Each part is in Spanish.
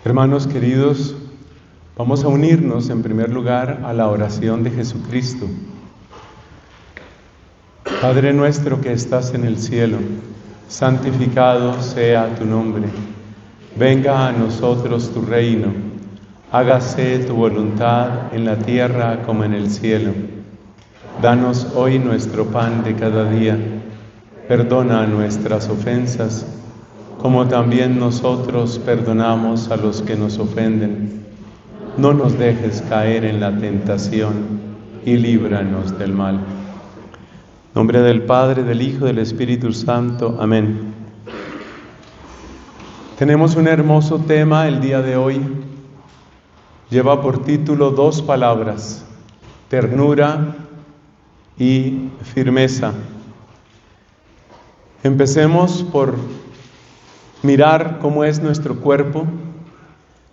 Hermanos queridos, vamos a unirnos en primer lugar a la oración de Jesucristo. Padre nuestro que estás en el cielo, santificado sea tu nombre. Venga a nosotros tu reino. Hágase tu voluntad en la tierra como en el cielo. Danos hoy nuestro pan de cada día. Perdona nuestras ofensas, como también nosotros perdonamos a los que nos ofenden. No nos dejes caer en la tentación y líbranos del mal. En nombre del Padre, del Hijo y del Espíritu Santo. Amén. Tenemos un hermoso tema el día de hoy. Lleva por título dos palabras: ternura y firmeza. Empecemos por mirar cómo es nuestro cuerpo,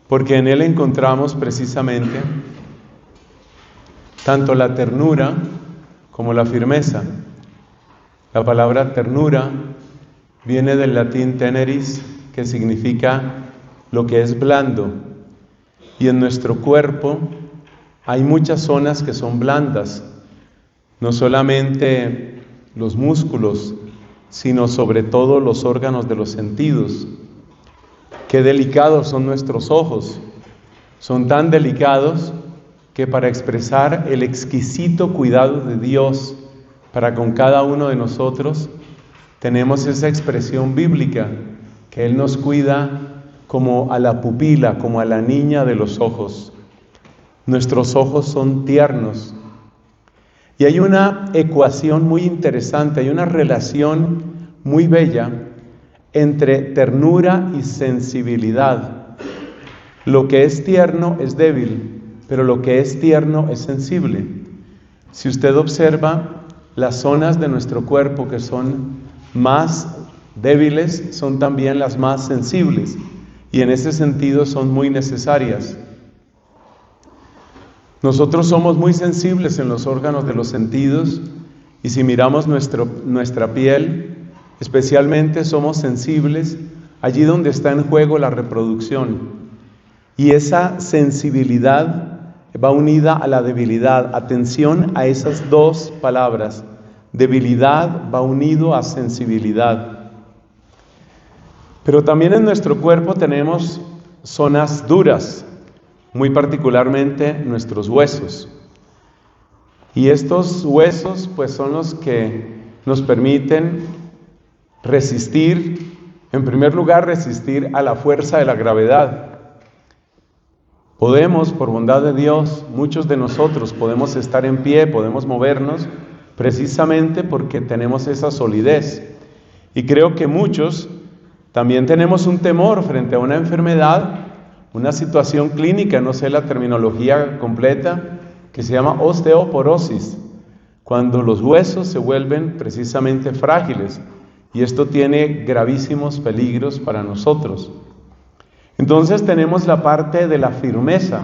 porque en él encontramos precisamente tanto la ternura como la firmeza. La palabra ternura viene del latín teneris, que significa lo que es blando. Y en nuestro cuerpo hay muchas zonas que son blandas, no solamente los músculos, sino sobre todo los órganos de los sentidos. Qué delicados son nuestros ojos. Son tan delicados que para expresar el exquisito cuidado de Dios para con cada uno de nosotros, tenemos esa expresión bíblica, que Él nos cuida como a la pupila, como a la niña de los ojos. Nuestros ojos son tiernos. Y hay una ecuación muy interesante, hay una relación muy bella entre ternura y sensibilidad. Lo que es tierno es débil, pero lo que es tierno es sensible. Si usted observa, las zonas de nuestro cuerpo que son más débiles son también las más sensibles, y en ese sentido son muy necesarias. Nosotros somos muy sensibles en los órganos de los sentidos, y si miramos nuestra piel, especialmente somos sensibles allí donde está en juego la reproducción. Y esa sensibilidad va unida a la debilidad. Atención a esas dos palabras. Debilidad va unido a sensibilidad. Pero también en nuestro cuerpo tenemos zonas duras, muy particularmente nuestros huesos. Y estos huesos pues son los que nos permiten resistir, en primer lugar, resistir a la fuerza de la gravedad. Podemos, por bondad de Dios, muchos de nosotros podemos estar en pie, podemos movernos, precisamente porque tenemos esa solidez. Y creo que muchos también tenemos un temor frente a una enfermedad, una situación clínica, no sé la terminología completa, que se llama osteoporosis, cuando los huesos se vuelven precisamente frágiles, y esto tiene gravísimos peligros para nosotros. Entonces tenemos la parte de la firmeza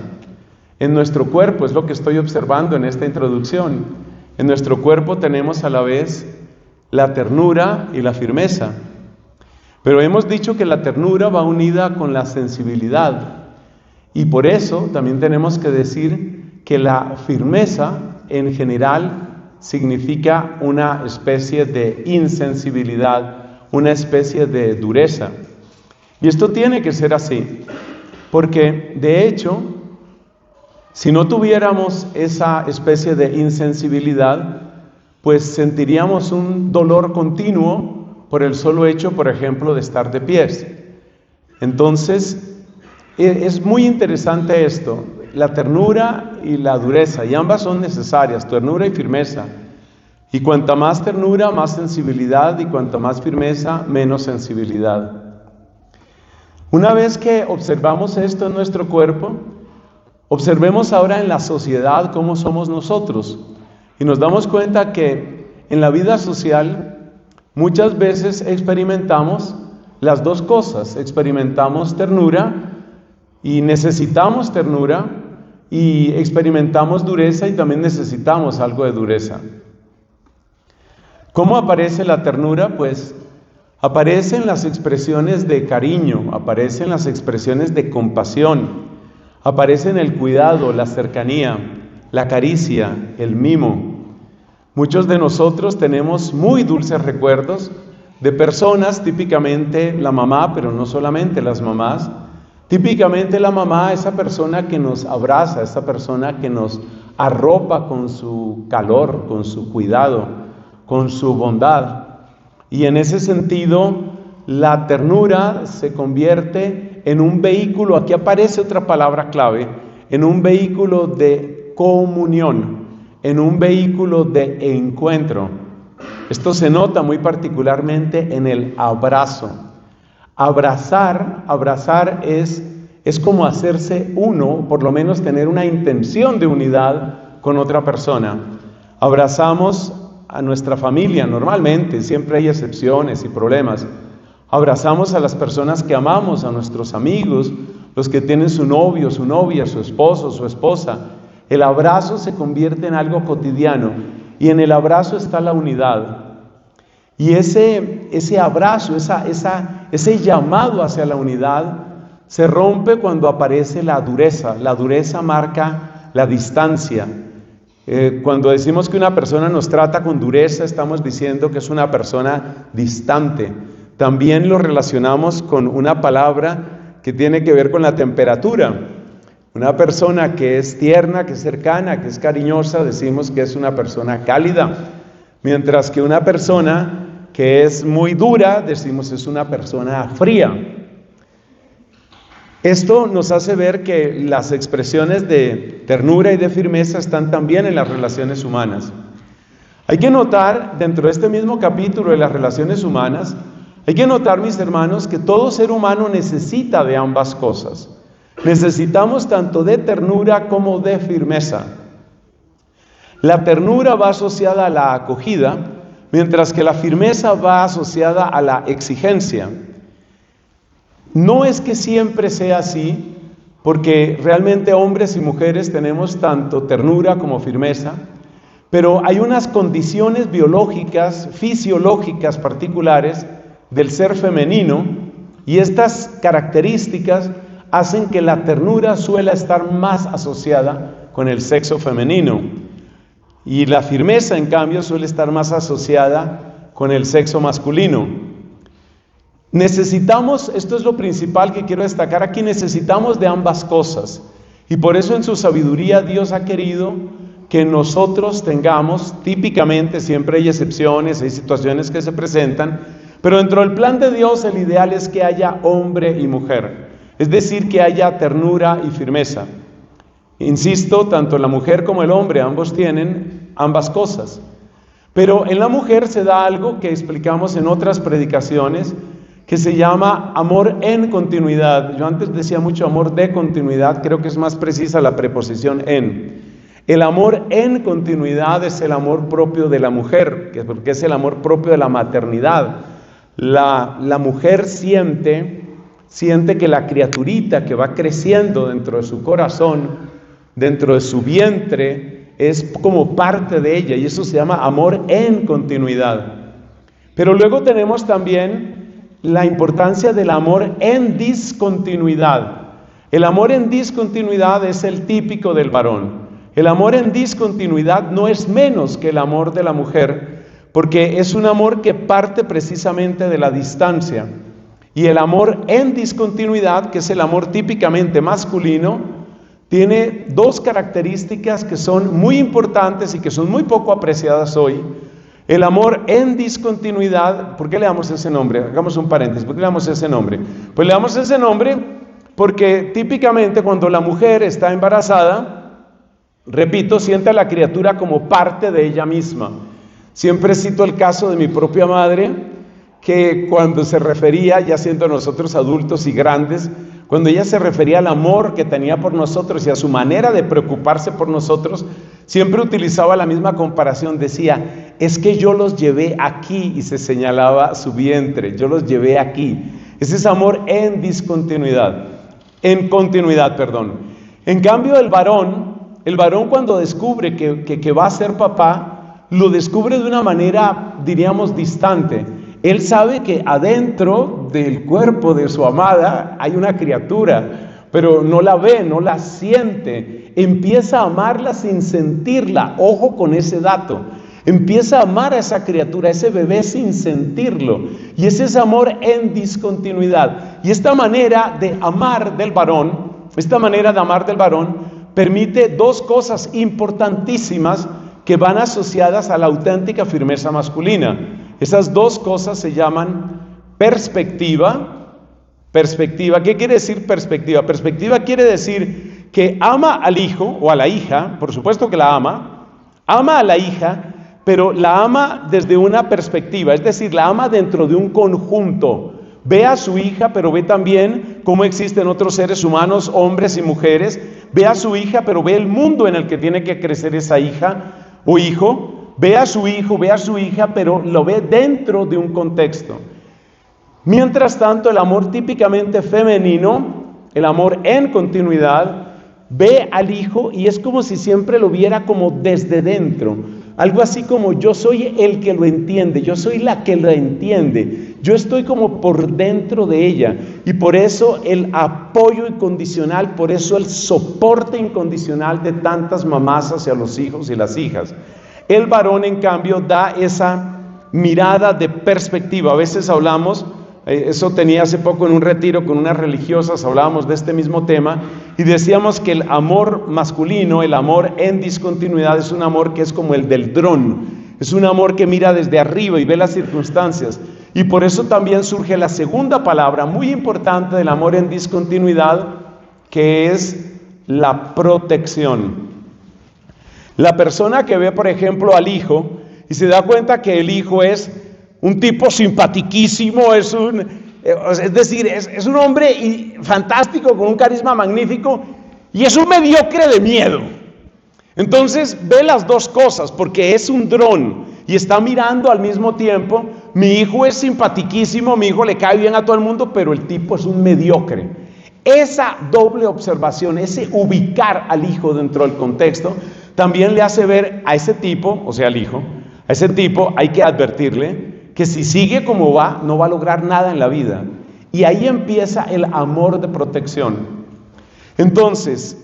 en nuestro cuerpo, es lo que estoy observando en esta introducción. En nuestro cuerpo tenemos a la vez la ternura y la firmeza. Pero hemos dicho que la ternura va unida con la sensibilidad, y por eso también tenemos que decir que la firmeza en general significa una especie de insensibilidad, una especie de dureza. Y esto tiene que ser así, porque de hecho, si no tuviéramos esa especie de insensibilidad, pues sentiríamos un dolor continuo por el solo hecho, por ejemplo, de estar de pies. Entonces, es muy interesante esto, la ternura y la dureza, y ambas son necesarias, ternura y firmeza. Y cuanta más ternura, más sensibilidad, y cuanta más firmeza, menos sensibilidad. Una vez que observamos esto en nuestro cuerpo, observemos ahora en la sociedad cómo somos nosotros, y nos damos cuenta que en la vida social muchas veces experimentamos las dos cosas, experimentamos ternura y necesitamos ternura, y experimentamos dureza y también necesitamos algo de dureza. ¿Cómo aparece la ternura? Pues Aparecen las expresiones de cariño, aparecen las expresiones de compasión, aparecen el cuidado, la cercanía, la caricia, el mimo. Muchos de nosotros tenemos muy dulces recuerdos de personas, típicamente la mamá, pero no solamente las mamás. Típicamente la mamá, esa persona que nos abraza, esa persona que nos arropa con su calor, con su cuidado, con su bondad. Y en ese sentido, la ternura se convierte en un vehículo, aquí aparece otra palabra clave, en un vehículo de comunión, en un vehículo de encuentro. Esto se nota muy particularmente en el abrazo. Abrazar es como hacerse uno, por lo menos tener una intención de unidad con otra persona. Abrazamos a nuestra familia normalmente, siempre hay excepciones y problemas. Abrazamos a las personas que amamos, a nuestros amigos, los que tienen su novio, su novia, su esposo, su esposa. El abrazo se convierte en algo cotidiano y en el abrazo está la unidad. Y ese abrazo, ese llamado hacia la unidad se rompe cuando aparece la dureza. La dureza marca la distancia. Cuando decimos que una persona nos trata con dureza, estamos diciendo que es una persona distante. También lo relacionamos con una palabra que tiene que ver con la temperatura. Una persona que es tierna, que es cercana, que es cariñosa, decimos que es una persona cálida. Mientras que una persona que es muy dura, decimos es una persona fría. Esto nos hace ver que las expresiones de ternura y de firmeza están también en las relaciones humanas. Hay que notar, dentro de este mismo capítulo de las relaciones humanas, hay que notar, mis hermanos, que todo ser humano necesita de ambas cosas. Necesitamos tanto de ternura como de firmeza. La ternura va asociada a la acogida, mientras que la firmeza va asociada a la exigencia. No es que siempre sea así, porque realmente hombres y mujeres tenemos tanto ternura como firmeza, pero hay unas condiciones biológicas, fisiológicas particulares del ser femenino, y estas características hacen que la ternura suele estar más asociada con el sexo femenino, y la firmeza, en cambio, suele estar más asociada con el sexo masculino. Necesitamos, esto es lo principal que quiero destacar aquí, necesitamos de ambas cosas. Y por eso en su sabiduría Dios ha querido que nosotros tengamos, típicamente, siempre hay excepciones, hay situaciones que se presentan, pero dentro del plan de Dios el ideal es que haya hombre y mujer, es decir, que haya ternura y firmeza. Insisto, tanto la mujer como el hombre, ambos tienen ambas cosas. Pero en la mujer se da algo que explicamos en otras predicaciones, que se llama amor en continuidad. Yo antes decía mucho amor de continuidad, creo que es más precisa la preposición en. El amor en continuidad es el amor propio de la mujer, porque es el amor propio de la maternidad. La mujer siente que la criaturita que va creciendo dentro de su corazón, dentro de su vientre, es como parte de ella, y eso se llama amor en continuidad. Pero luego tenemos también la importancia del amor en discontinuidad. El amor en discontinuidad es el típico del varón. El amor en discontinuidad no es menos que el amor de la mujer, porque es un amor que parte precisamente de la distancia. Y el amor en discontinuidad, que es el amor típicamente masculino, tiene dos características que son muy importantes y que son muy poco apreciadas hoy. El amor en discontinuidad, ¿por qué le damos ese nombre? Hagamos un paréntesis, ¿por qué le damos ese nombre? Pues le damos ese nombre porque típicamente cuando la mujer está embarazada, repito, siente a la criatura como parte de ella misma. Siempre cito el caso de mi propia madre, que cuando se refería, ya siendo nosotros adultos y grandes, cuando ella se refería al amor que tenía por nosotros y a su manera de preocuparse por nosotros, siempre utilizaba la misma comparación, decía, es que yo los llevé aquí, y se señalaba su vientre, yo los llevé aquí. Ese es amor en discontinuidad, en continuidad, perdón. En cambio el varón cuando descubre que va a ser papá, lo descubre de una manera, diríamos, distante. Él sabe que adentro del cuerpo de su amada hay una criatura, pero no la ve, no la siente. Empieza a amarla sin sentirla. Ojo con ese dato. Empieza a amar a esa criatura, a ese bebé sin sentirlo. Y ese es amor en discontinuidad. Y esta manera de amar del varón, permite dos cosas importantísimas que van asociadas a la auténtica firmeza masculina. Esas dos cosas se llaman perspectiva. Perspectiva, ¿qué quiere decir perspectiva? Perspectiva quiere decir que ama al hijo o a la hija, por supuesto que la ama a la hija, pero la ama desde una perspectiva, es decir, la ama dentro de un conjunto. Ve a su hija, pero ve también cómo existen otros seres humanos, hombres y mujeres. Ve a su hija, pero ve el mundo en el que tiene que crecer esa hija o hijo. Ve a su hijo, ve a su hija, pero lo ve dentro de un contexto. Mientras tanto, el amor típicamente femenino, el amor en continuidad, ve al hijo y es como si siempre lo viera como desde dentro. Algo así como yo soy el que lo entiende, yo soy la que lo entiende, yo estoy como por dentro de ella. Y por eso el apoyo incondicional, por eso el soporte incondicional de tantas mamás hacia los hijos y las hijas. El varón, en cambio, da esa mirada de perspectiva. A veces hablamos, eso tenía hace poco en un retiro con unas religiosas, hablábamos de este mismo tema y decíamos que el amor masculino, el amor en discontinuidad, es un amor que es como el del dron, es un amor que mira desde arriba y ve las circunstancias. Y por eso también surge la segunda palabra muy importante del amor en discontinuidad, que es la protección. La persona que ve, por ejemplo, al hijo y se da cuenta que el hijo es un tipo simpatiquísimo, es un hombre fantástico, con un carisma magnífico, y es un mediocre de miedo. Entonces ve las dos cosas, porque es un dron, y está mirando al mismo tiempo, mi hijo es simpatiquísimo, mi hijo le cae bien a todo el mundo, pero el tipo es un mediocre. Esa doble observación, ese ubicar al hijo dentro del contexto, también le hace ver a ese tipo, o sea, al hijo, a ese tipo hay que advertirle que si sigue como va, no va a lograr nada en la vida. Y ahí empieza el amor de protección. Entonces,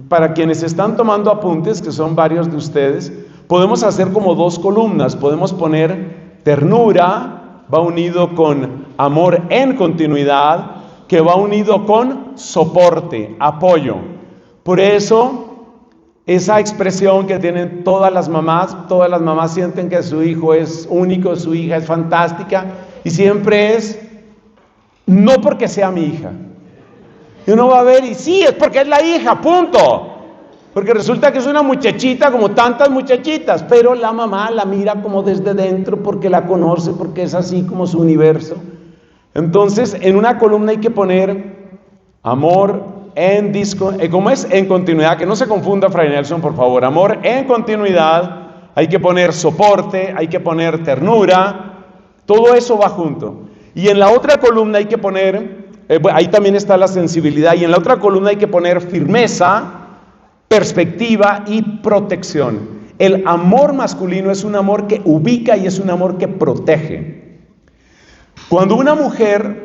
para quienes están tomando apuntes, que son varios de ustedes, podemos hacer como dos columnas. Podemos poner ternura, va unido con amor en continuidad, que va unido con soporte, apoyo. Por eso, esa expresión que tienen todas las mamás sienten que su hijo es único, su hija es fantástica, y siempre es, no porque sea mi hija. Y uno va a ver, y sí, es porque es la hija, punto. Porque resulta que es una muchachita como tantas muchachitas, pero la mamá la mira como desde dentro porque la conoce, porque es así como su universo. Entonces, en una columna hay que poner amor ¿cómo es? En continuidad, que no se confunda, Fray Nelson, por favor. Amor en continuidad, hay que poner soporte, hay que poner ternura, todo eso va junto. Y en la otra columna hay que poner, ahí también está la sensibilidad, y en la otra columna hay que poner firmeza, perspectiva y protección. El amor masculino es un amor que ubica y es un amor que protege. Cuando una mujer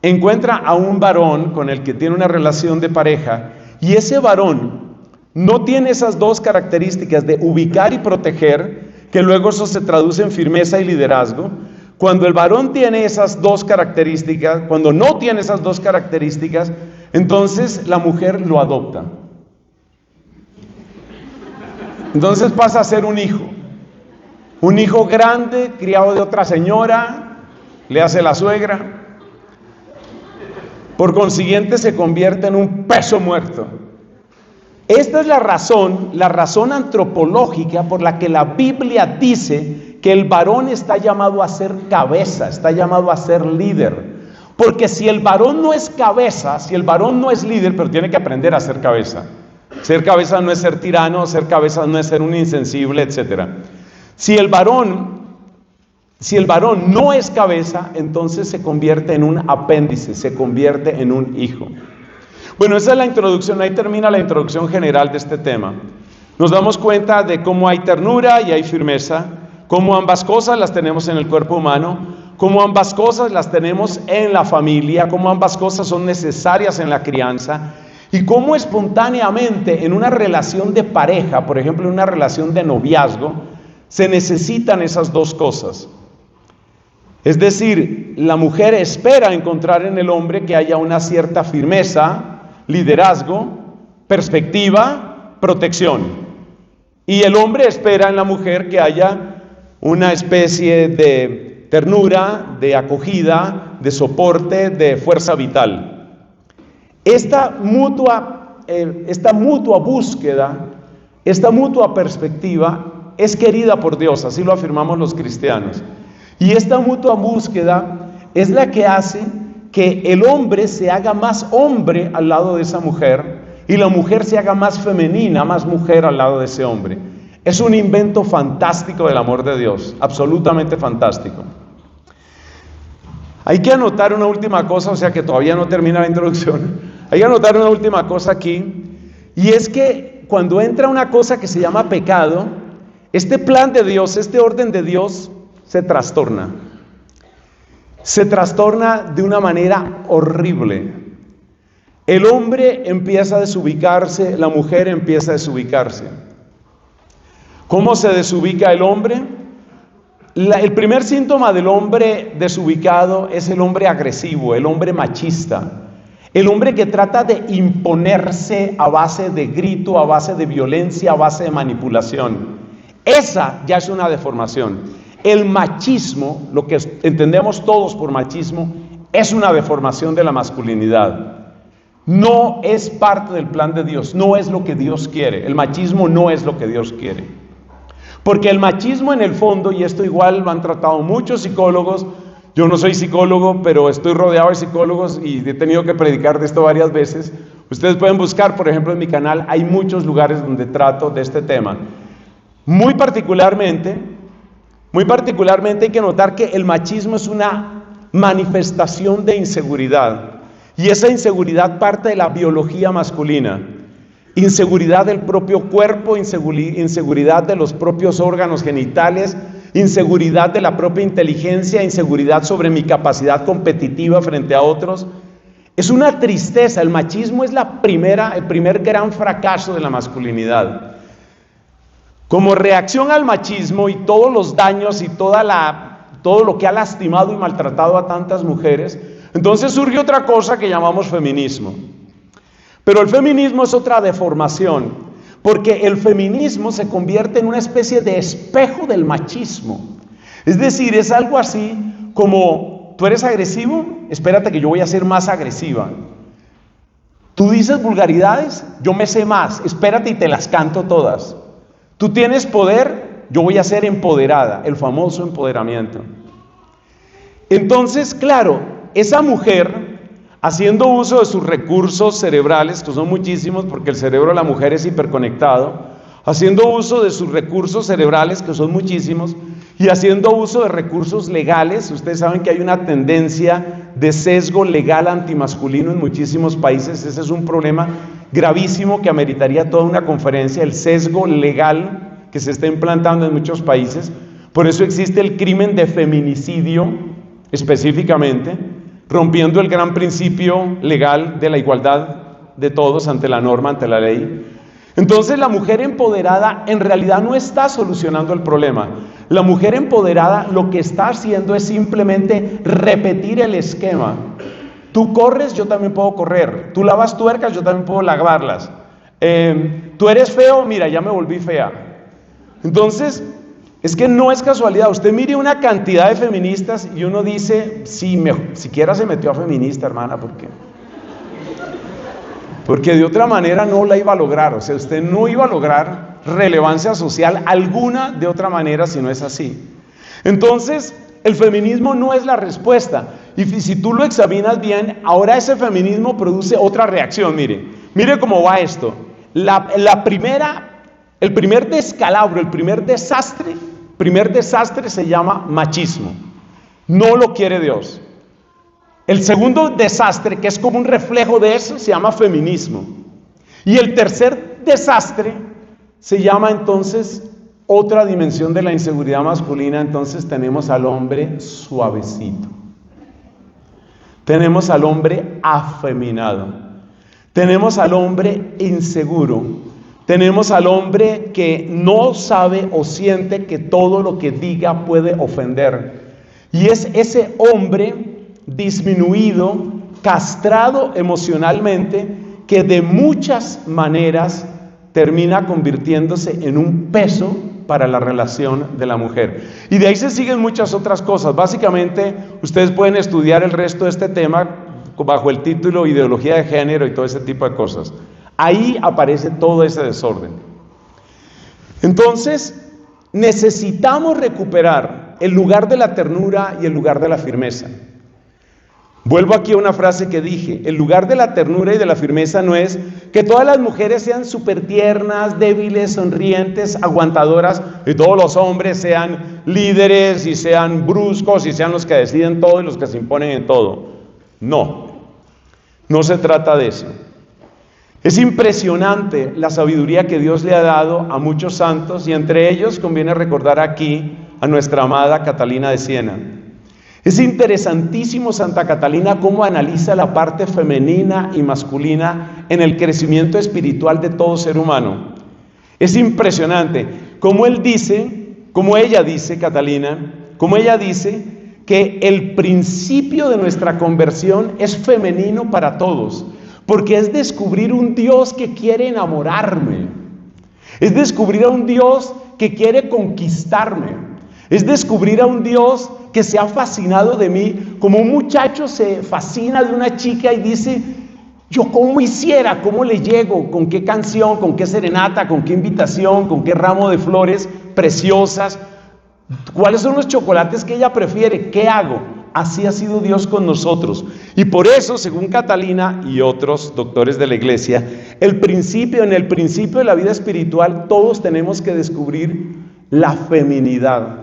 encuentra a un varón con el que tiene una relación de pareja y ese varón no tiene esas dos características de ubicar y proteger, que luego eso se traduce en firmeza y liderazgo. Cuando el varón tiene esas dos características, cuando no tiene esas dos características, entonces la mujer lo adopta. Entonces pasa a ser un hijo grande, criado de otra señora, le hace la suegra. Por consiguiente se convierte en un peso muerto. Esta es la razón antropológica por la que la Biblia dice que el varón está llamado a ser cabeza, está llamado a ser líder. Porque si el varón no es cabeza, si el varón no es líder, pero tiene que aprender a ser cabeza. Ser cabeza no es ser tirano, ser cabeza no es ser un insensible, etc. Si el varón no es cabeza, entonces se convierte en un apéndice, se convierte en un hijo. Bueno, esa es la introducción, ahí termina la introducción general de este tema. Nos damos cuenta de cómo hay ternura y hay firmeza, como ambas cosas las tenemos en el cuerpo humano, como ambas cosas las tenemos en la familia, como ambas cosas son necesarias en la crianza, y cómo espontáneamente en una relación de pareja, por ejemplo en una relación de noviazgo, se necesitan esas dos cosas. Es decir, la mujer espera encontrar en el hombre que haya una cierta firmeza, liderazgo, perspectiva, protección. Y el hombre espera en la mujer que haya una especie de ternura, de acogida, de soporte, de fuerza vital. Esta mutua búsqueda, esta mutua perspectiva es querida por Dios, así lo afirmamos los cristianos. Y esta mutua búsqueda es la que hace que el hombre se haga más hombre al lado de esa mujer y la mujer se haga más femenina, más mujer al lado de ese hombre. Es un invento fantástico del amor de Dios, absolutamente fantástico. Hay que anotar una última cosa, o sea que todavía no termina la introducción. Hay que anotar una última cosa aquí, y es que cuando entra una cosa que se llama pecado, este plan de Dios, este orden de Dios, se trastorna. Se trastorna de una manera horrible. El hombre empieza a desubicarse, la mujer empieza a desubicarse. ¿Cómo se desubica el hombre? El primer síntoma del hombre desubicado es el hombre agresivo, el hombre machista, el hombre que trata de imponerse a base de grito, a base de violencia, a base de manipulación. Esa ya es una deformación. El machismo, lo que entendemos todos por machismo, es una deformación de la masculinidad. No es parte del plan de Dios, no es lo que Dios quiere. El machismo no es lo que Dios quiere. Porque el machismo en el fondo, y esto igual lo han tratado muchos psicólogos, yo no soy psicólogo, pero estoy rodeado de psicólogos y he tenido que predicar de esto varias veces. Ustedes pueden buscar, por ejemplo, en mi canal, hay muchos lugares donde trato de este tema. Muy particularmente hay que notar que el machismo es una manifestación de inseguridad. Y esa inseguridad parte de la biología masculina. Inseguridad del propio cuerpo, inseguridad de los propios órganos genitales, inseguridad de la propia inteligencia, inseguridad sobre mi capacidad competitiva frente a otros. Es una tristeza, el machismo es el primer gran fracaso de la masculinidad. Como reacción al machismo y todos los daños y todo lo que ha lastimado y maltratado a tantas mujeres, entonces surge otra cosa que llamamos feminismo. Pero el feminismo es otra deformación, porque el feminismo se convierte en una especie de espejo del machismo. Es decir, es algo así como, ¿tú eres agresivo? Espérate que yo voy a ser más agresiva. ¿Tú dices vulgaridades? Yo me sé más, espérate y te las canto todas. ¿Tú tienes poder? Yo voy a ser empoderada, el famoso empoderamiento. Entonces, claro, esa mujer, haciendo uso de sus recursos cerebrales, que son muchísimos porque el cerebro de la mujer es hiperconectado, haciendo uso de sus recursos cerebrales, que son muchísimos, y haciendo uso de recursos legales. Ustedes saben que hay una tendencia de sesgo legal antimasculino en muchísimos países. Ese es un problema gravísimo que ameritaría toda una conferencia, el sesgo legal que se está implantando en muchos países. Por eso existe el crimen de feminicidio específicamente, rompiendo el gran principio legal de la igualdad de todos ante la norma, ante la ley. Entonces la mujer empoderada en realidad no está solucionando el problema. La mujer empoderada lo que está haciendo es simplemente repetir el esquema. Tú corres, yo también puedo correr. Tú lavas tuercas, yo también puedo lavarlas. Tú eres feo, mira, ya me volví fea. Entonces, es que no es casualidad. Usted mire una cantidad de feministas y uno dice, sí, siquiera se metió a feminista, hermana, ¿por qué? Porque de otra manera no la iba a lograr. O sea, usted no iba a lograr relevancia social alguna de otra manera si no es así. Entonces, el feminismo no es la respuesta. Y si tú lo examinas bien, ahora ese feminismo produce otra reacción. Mire cómo va esto. El primer descalabro, el primer desastre se llama machismo. No lo quiere Dios. El segundo desastre, que es como un reflejo de eso, se llama feminismo. Y el tercer desastre se llama entonces otra dimensión de la inseguridad masculina, entonces tenemos al hombre suavecito. Tenemos al hombre afeminado. Tenemos al hombre inseguro. Tenemos al hombre que no sabe o siente que todo lo que diga puede ofender. Y es ese hombre disminuido, castrado emocionalmente, que de muchas maneras termina convirtiéndose en un peso para la relación de la mujer. Y de ahí se siguen muchas otras cosas. Básicamente, ustedes pueden estudiar el resto de este tema bajo el título Ideología de Género y todo ese tipo de cosas. Ahí aparece todo ese desorden. Entonces, necesitamos recuperar el lugar de la ternura y el lugar de la firmeza. Vuelvo aquí a una frase que dije: el lugar de la ternura y de la firmeza no es que todas las mujeres sean súper tiernas, débiles, sonrientes, aguantadoras, y todos los hombres sean líderes y sean bruscos y sean los que deciden todo y los que se imponen en todo. No, no se trata de eso. Es impresionante la sabiduría que Dios le ha dado a muchos santos, y entre ellos conviene recordar aquí a nuestra amada Catalina de Siena. Es interesantísimo Santa Catalina cómo analiza la parte femenina y masculina en el crecimiento espiritual de todo ser humano. Es impresionante cómo ella dice, Catalina, cómo ella dice que el principio de nuestra conversión es femenino para todos, porque es descubrir un Dios que quiere enamorarme, es descubrir a un Dios que quiere conquistarme, es descubrir a un Dios que se ha fascinado de mí, como un muchacho se fascina de una chica y dice: yo cómo hiciera, cómo le llego, con qué canción, con qué serenata, con qué invitación, con qué ramo de flores preciosas, cuáles son los chocolates que ella prefiere, qué hago. Así ha sido Dios con nosotros. Y por eso, según Catalina y otros doctores de la iglesia, en el principio de la vida espiritual, todos tenemos que descubrir la feminidad.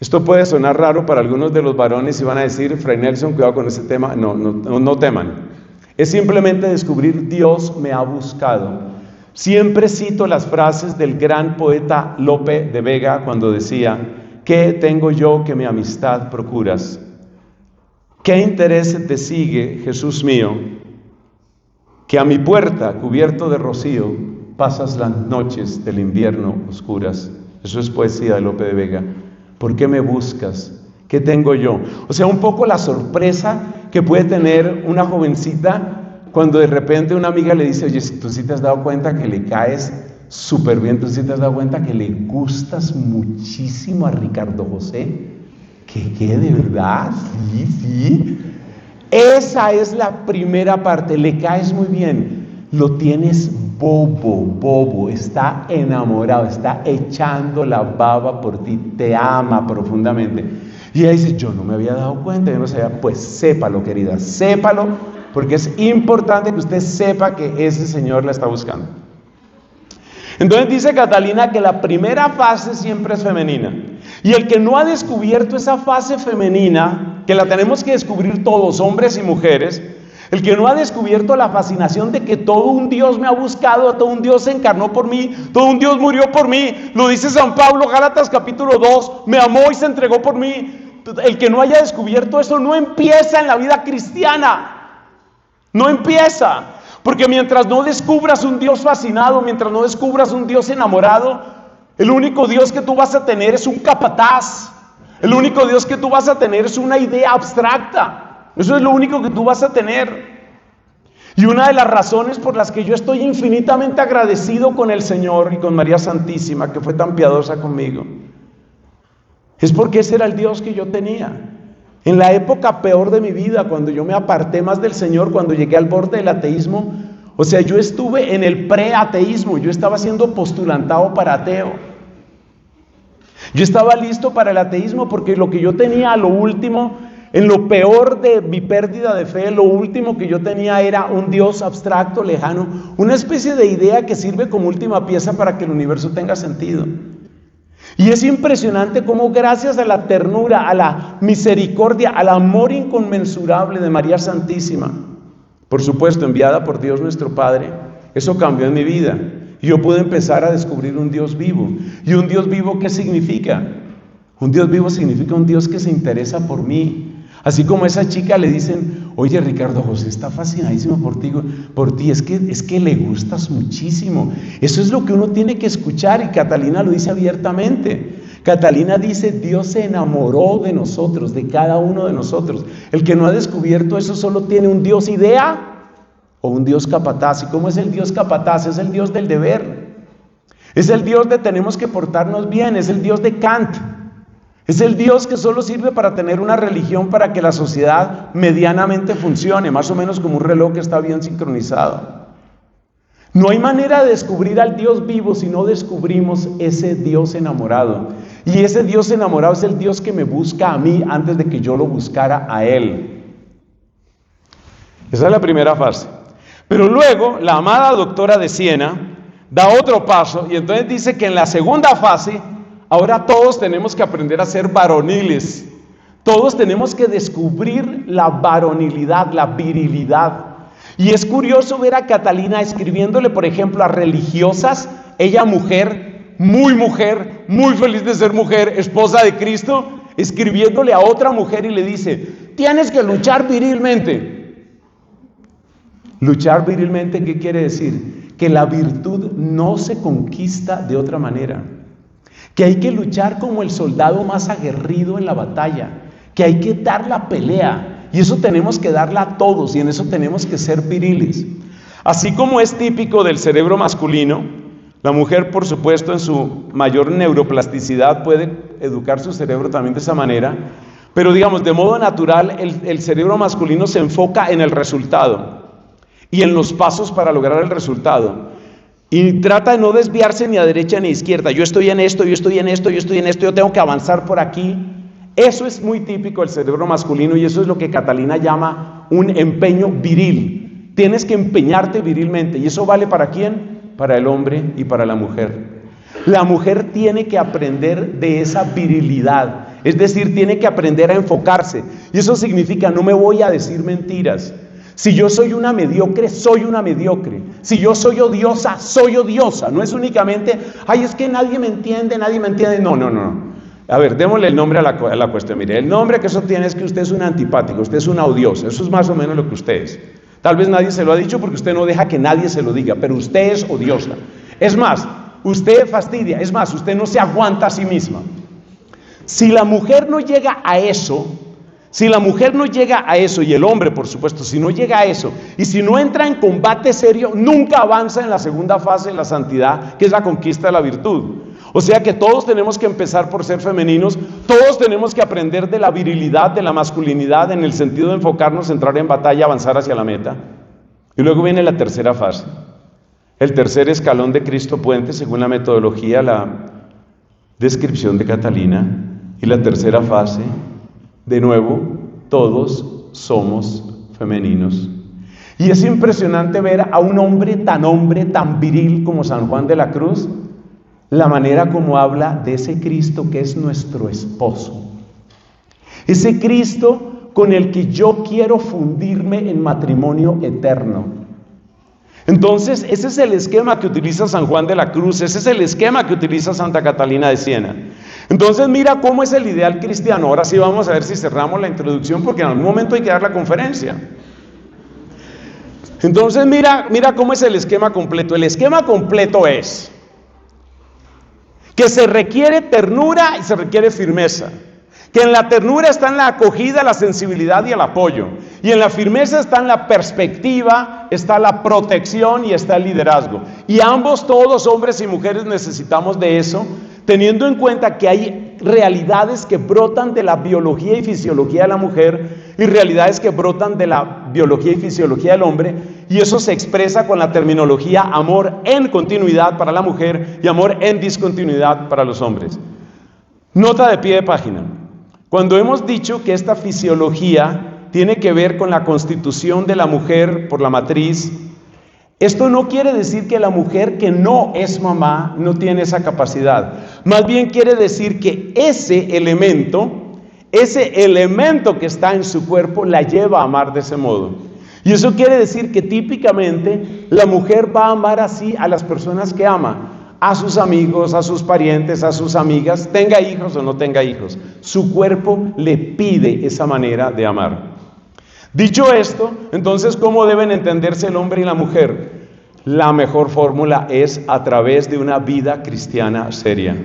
Esto puede sonar raro para algunos de los varones y van a decir: Fray Nelson, cuidado con ese tema. No teman. Es simplemente descubrir: Dios me ha buscado. Siempre cito las frases del gran poeta Lope de Vega cuando decía: ¿qué tengo yo que mi amistad procuras? ¿Qué interés te sigue, Jesús mío? Que a mi puerta, cubierto de rocío, pasas las noches del invierno oscuras. Eso es poesía de Lope de Vega. ¿Por qué me buscas? ¿Qué tengo yo? O sea, un poco la sorpresa que puede tener una jovencita cuando de repente una amiga le dice: oye, tú sí te has dado cuenta que le caes súper bien, tú sí te has dado cuenta que le gustas muchísimo a Ricardo José. ¿Qué? ¿De verdad? Sí. Esa es la primera parte, le caes muy bien, lo tienes bobo, está enamorado, está echando la baba por ti, te ama profundamente. Y ella dice: yo no me había dado cuenta, yo no sabía. Pues sépalo, querida, sépalo, porque es importante que usted sepa que ese Señor la está buscando. Entonces dice Catalina que la primera fase siempre es femenina, y el que no ha descubierto esa fase femenina, que la tenemos que descubrir todos, hombres y mujeres, el que no ha descubierto la fascinación de que todo un Dios me ha buscado, todo un Dios se encarnó por mí, todo un Dios murió por mí, lo dice San Pablo, Gálatas capítulo 2, me amó y se entregó por mí. El que no haya descubierto eso no empieza en la vida cristiana, no empieza, porque mientras no descubras un Dios fascinado, mientras no descubras un Dios enamorado, el único Dios que tú vas a tener es un capataz, el único Dios que tú vas a tener es una idea abstracta. Eso es lo único que tú vas a tener. Y una de las razones por las que yo estoy infinitamente agradecido con el Señor y con María Santísima, que fue tan piadosa conmigo, es porque ese era el Dios que yo tenía. En la época peor de mi vida, cuando yo me aparté más del Señor, cuando llegué al borde del ateísmo, o sea, yo estuve en el preateísmo, yo estaba siendo postulantado para ateo. Yo estaba listo para el ateísmo porque lo que yo tenía a lo último, en lo peor de mi pérdida de fe, lo último que yo tenía era un Dios abstracto, lejano, una especie de idea que sirve como última pieza para que el universo tenga sentido. Y es impresionante cómo gracias a la ternura, a la misericordia, al amor inconmensurable de María Santísima, por supuesto enviada por Dios nuestro Padre, eso cambió en mi vida. Y yo puedo empezar a descubrir un Dios vivo. ¿Y un Dios vivo qué significa? Un Dios vivo significa un Dios que se interesa por mí. Así como a esa chica le dicen, oye, Ricardo José está fascinadísimo por ti, es que le gustas muchísimo. Eso es lo que uno tiene que escuchar, y Catalina lo dice abiertamente. Catalina dice, Dios se enamoró de nosotros, de cada uno de nosotros. El que no ha descubierto eso solo tiene un Dios idea o un Dios capataz. ¿Y cómo es el Dios capataz? Es el Dios del deber. Es el Dios de tenemos que portarnos bien, es el Dios de Kant. Es el Dios que solo sirve para tener una religión para que la sociedad medianamente funcione, más o menos como un reloj que está bien sincronizado. No hay manera de descubrir al Dios vivo si no descubrimos ese Dios enamorado. Y ese Dios enamorado es el Dios que me busca a mí antes de que yo lo buscara a Él. Esa es la primera fase. Pero luego la amada doctora de Siena da otro paso y entonces dice que en la segunda fase ahora todos tenemos que aprender a ser varoniles. Todos tenemos que descubrir la varonilidad, la virilidad. Y es curioso ver a Catalina escribiéndole, por ejemplo, a religiosas, ella mujer, muy feliz de ser mujer, esposa de Cristo, escribiéndole a otra mujer y le dice, tienes que luchar virilmente. Luchar virilmente, ¿qué quiere decir? Que la virtud no se conquista de otra manera. Que hay que luchar como el soldado más aguerrido en la batalla, que hay que dar la pelea, y eso tenemos que darla a todos, y en eso tenemos que ser viriles. Así como es típico del cerebro masculino, la mujer, por supuesto, en su mayor neuroplasticidad puede educar su cerebro también de esa manera, pero digamos, de modo natural, el cerebro masculino se enfoca en el resultado y en los pasos para lograr el resultado. Y trata de no desviarse ni a derecha ni a izquierda. Yo estoy en esto, yo tengo que avanzar por aquí. Eso es muy típico del cerebro masculino y eso es lo que Catalina llama un empeño viril. Tienes que empeñarte virilmente. ¿Y eso vale para quién? Para el hombre y para la mujer. La mujer tiene que aprender de esa virilidad. Es decir, tiene que aprender a enfocarse. Y eso significa, no me voy a decir mentiras. Si yo soy una mediocre, soy una mediocre. Si yo soy odiosa, soy odiosa. No es únicamente, ay, es que nadie me entiende. No. A ver, démosle el nombre a la cuestión. Mire, el nombre que eso tiene es que usted es una antipática, usted es una odiosa. Eso es más o menos lo que usted es. Tal vez nadie se lo ha dicho porque usted no deja que nadie se lo diga, pero usted es odiosa. Es más, usted fastidia. Es más, usted no se aguanta a sí misma. Si la mujer no llega a eso, y el hombre, por supuesto, si no llega a eso, y si no entra en combate serio, nunca avanza en la segunda fase de la santidad, que es la conquista de la virtud. O sea que todos tenemos que empezar por ser femeninos, todos tenemos que aprender de la virilidad, de la masculinidad, en el sentido de enfocarnos, entrar en batalla, avanzar hacia la meta. Y luego viene la tercera fase, el tercer escalón de Cristo Puente, según la metodología, la descripción de Catalina. Y la tercera fase, de nuevo, todos somos femeninos. Y es impresionante ver a un hombre tan viril como San Juan de la Cruz, la manera como habla de ese Cristo que es nuestro esposo. Ese Cristo con el que yo quiero fundirme en matrimonio eterno. Entonces, ese es el esquema que utiliza San Juan de la Cruz, ese es el esquema que utiliza Santa Catalina de Siena. Entonces mira cómo es el ideal cristiano. Ahora sí vamos a ver si cerramos la introducción porque en algún momento hay que dar la conferencia. Entonces mira cómo es el esquema completo. El esquema completo es que se requiere ternura y se requiere firmeza. Que en la ternura está en la acogida, la sensibilidad y el apoyo. Y en la firmeza está en la perspectiva, está la protección y está el liderazgo. Y ambos, todos, hombres y mujeres, necesitamos de eso, teniendo en cuenta que hay realidades que brotan de la biología y fisiología de la mujer y realidades que brotan de la biología y fisiología del hombre, y eso se expresa con la terminología amor en continuidad para la mujer y amor en discontinuidad para los hombres. Nota de pie de página. Cuando hemos dicho que esta fisiología tiene que ver con la constitución de la mujer por la matriz, esto no quiere decir que la mujer que no es mamá no tiene esa capacidad. Más bien quiere decir que ese elemento que está en su cuerpo la lleva a amar de ese modo. Y eso quiere decir que típicamente la mujer va a amar así a las personas que ama, a sus amigos, a sus parientes, a sus amigas, tenga hijos o no tenga hijos. Su cuerpo le pide esa manera de amar. Dicho esto, entonces, ¿cómo deben entenderse el hombre y la mujer? La mejor fórmula es a través de una vida cristiana seria.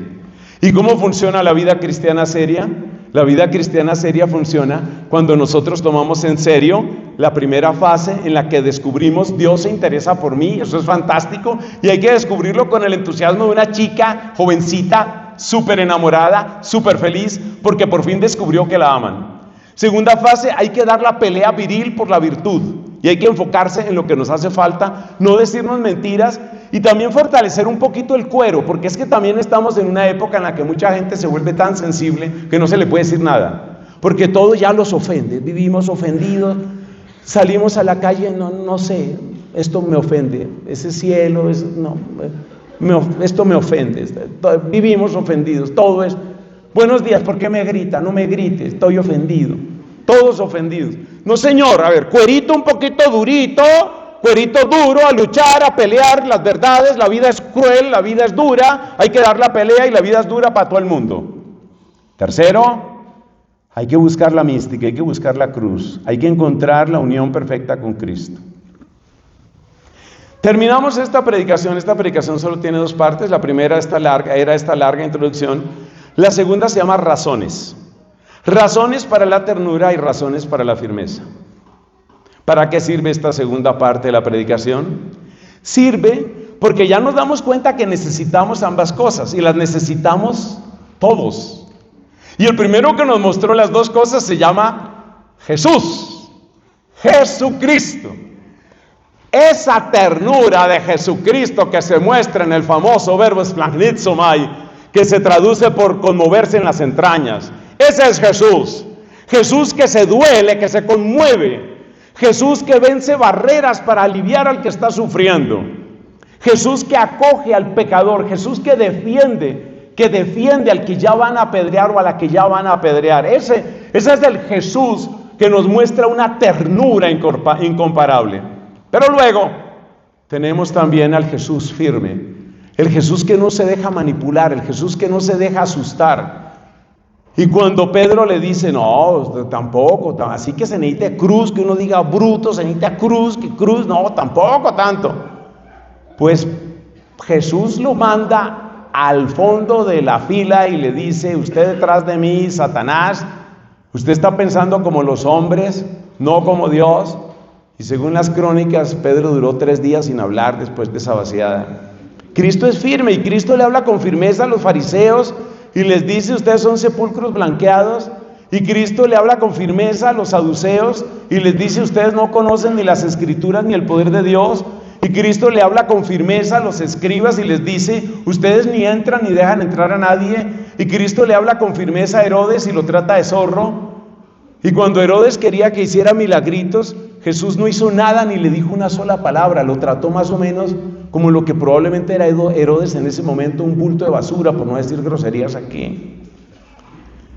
¿Y cómo funciona la vida cristiana seria? La vida cristiana seria funciona cuando nosotros tomamos en serio la primera fase en la que descubrimos Dios se interesa por mí. Eso es fantástico y hay que descubrirlo con el entusiasmo de una chica jovencita, súper enamorada, súper feliz, porque por fin descubrió que la aman. Segunda fase, hay que dar la pelea viril por la virtud y hay que enfocarse en lo que nos hace falta, no decirnos mentiras y también fortalecer un poquito el cuero, porque es que también estamos en una época en la que mucha gente se vuelve tan sensible que no se le puede decir nada, porque todo ya los ofende, vivimos ofendidos, salimos a la calle, no sé, esto me ofende, ese cielo, esto me ofende, vivimos ofendidos, todo es, buenos días, ¿por qué me grita? No me grites, estoy ofendido, todos ofendidos. No señor, a ver, cuerito un poquito durito, cuerito duro, a luchar, a pelear las verdades, la vida es cruel, la vida es dura, hay que dar la pelea y la vida es dura para todo el mundo. Tercero, hay que buscar la mística, hay que buscar la cruz, hay que encontrar la unión perfecta con Cristo. Terminamos esta predicación solo tiene dos partes, la primera era esta larga introducción, la segunda se llama razones. Razones para la ternura y razones para la firmeza. ¿Para qué sirve esta segunda parte de la predicación? Sirve porque ya nos damos cuenta que necesitamos ambas cosas y las necesitamos todos. Y el primero que nos mostró las dos cosas se llama Jesús, Jesucristo. Esa ternura de Jesucristo que se muestra en el famoso verbo splanchnizomai, que se traduce por conmoverse en las entrañas. Ese es Jesús. Jesús que se duele, que se conmueve. Jesús que vence barreras para aliviar al que está sufriendo. Jesús que acoge al pecador. Jesús que defiende al que ya van a apedrear o a la que ya van a apedrear. Ese es el Jesús que nos muestra una ternura incomparable. Pero luego tenemos también al Jesús firme. El Jesús que no se deja manipular, el Jesús que no se deja asustar. Y cuando Pedro le dice, no, tampoco, así que se necesita cruz, que uno diga bruto, se necesita cruz, que cruz, no, tampoco tanto. Pues Jesús lo manda al fondo de la fila y le dice, usted detrás de mí, Satanás, usted está pensando como los hombres, no como Dios. Y según las crónicas, Pedro duró 3 días sin hablar después de esa vaciada. Cristo es firme y Cristo le habla con firmeza a los fariseos y les dice, ustedes son sepulcros blanqueados. Y Cristo le habla con firmeza a los saduceos y les dice, ustedes no conocen ni las escrituras ni el poder de Dios. Y Cristo le habla con firmeza a los escribas y les dice, ustedes ni entran ni dejan entrar a nadie. Y Cristo le habla con firmeza a Herodes y lo trata de zorro. Y cuando Herodes quería que hiciera milagritos, Jesús no hizo nada ni le dijo una sola palabra, lo trató más o menos como lo que probablemente era Herodes en ese momento, un bulto de basura, por no decir groserías aquí.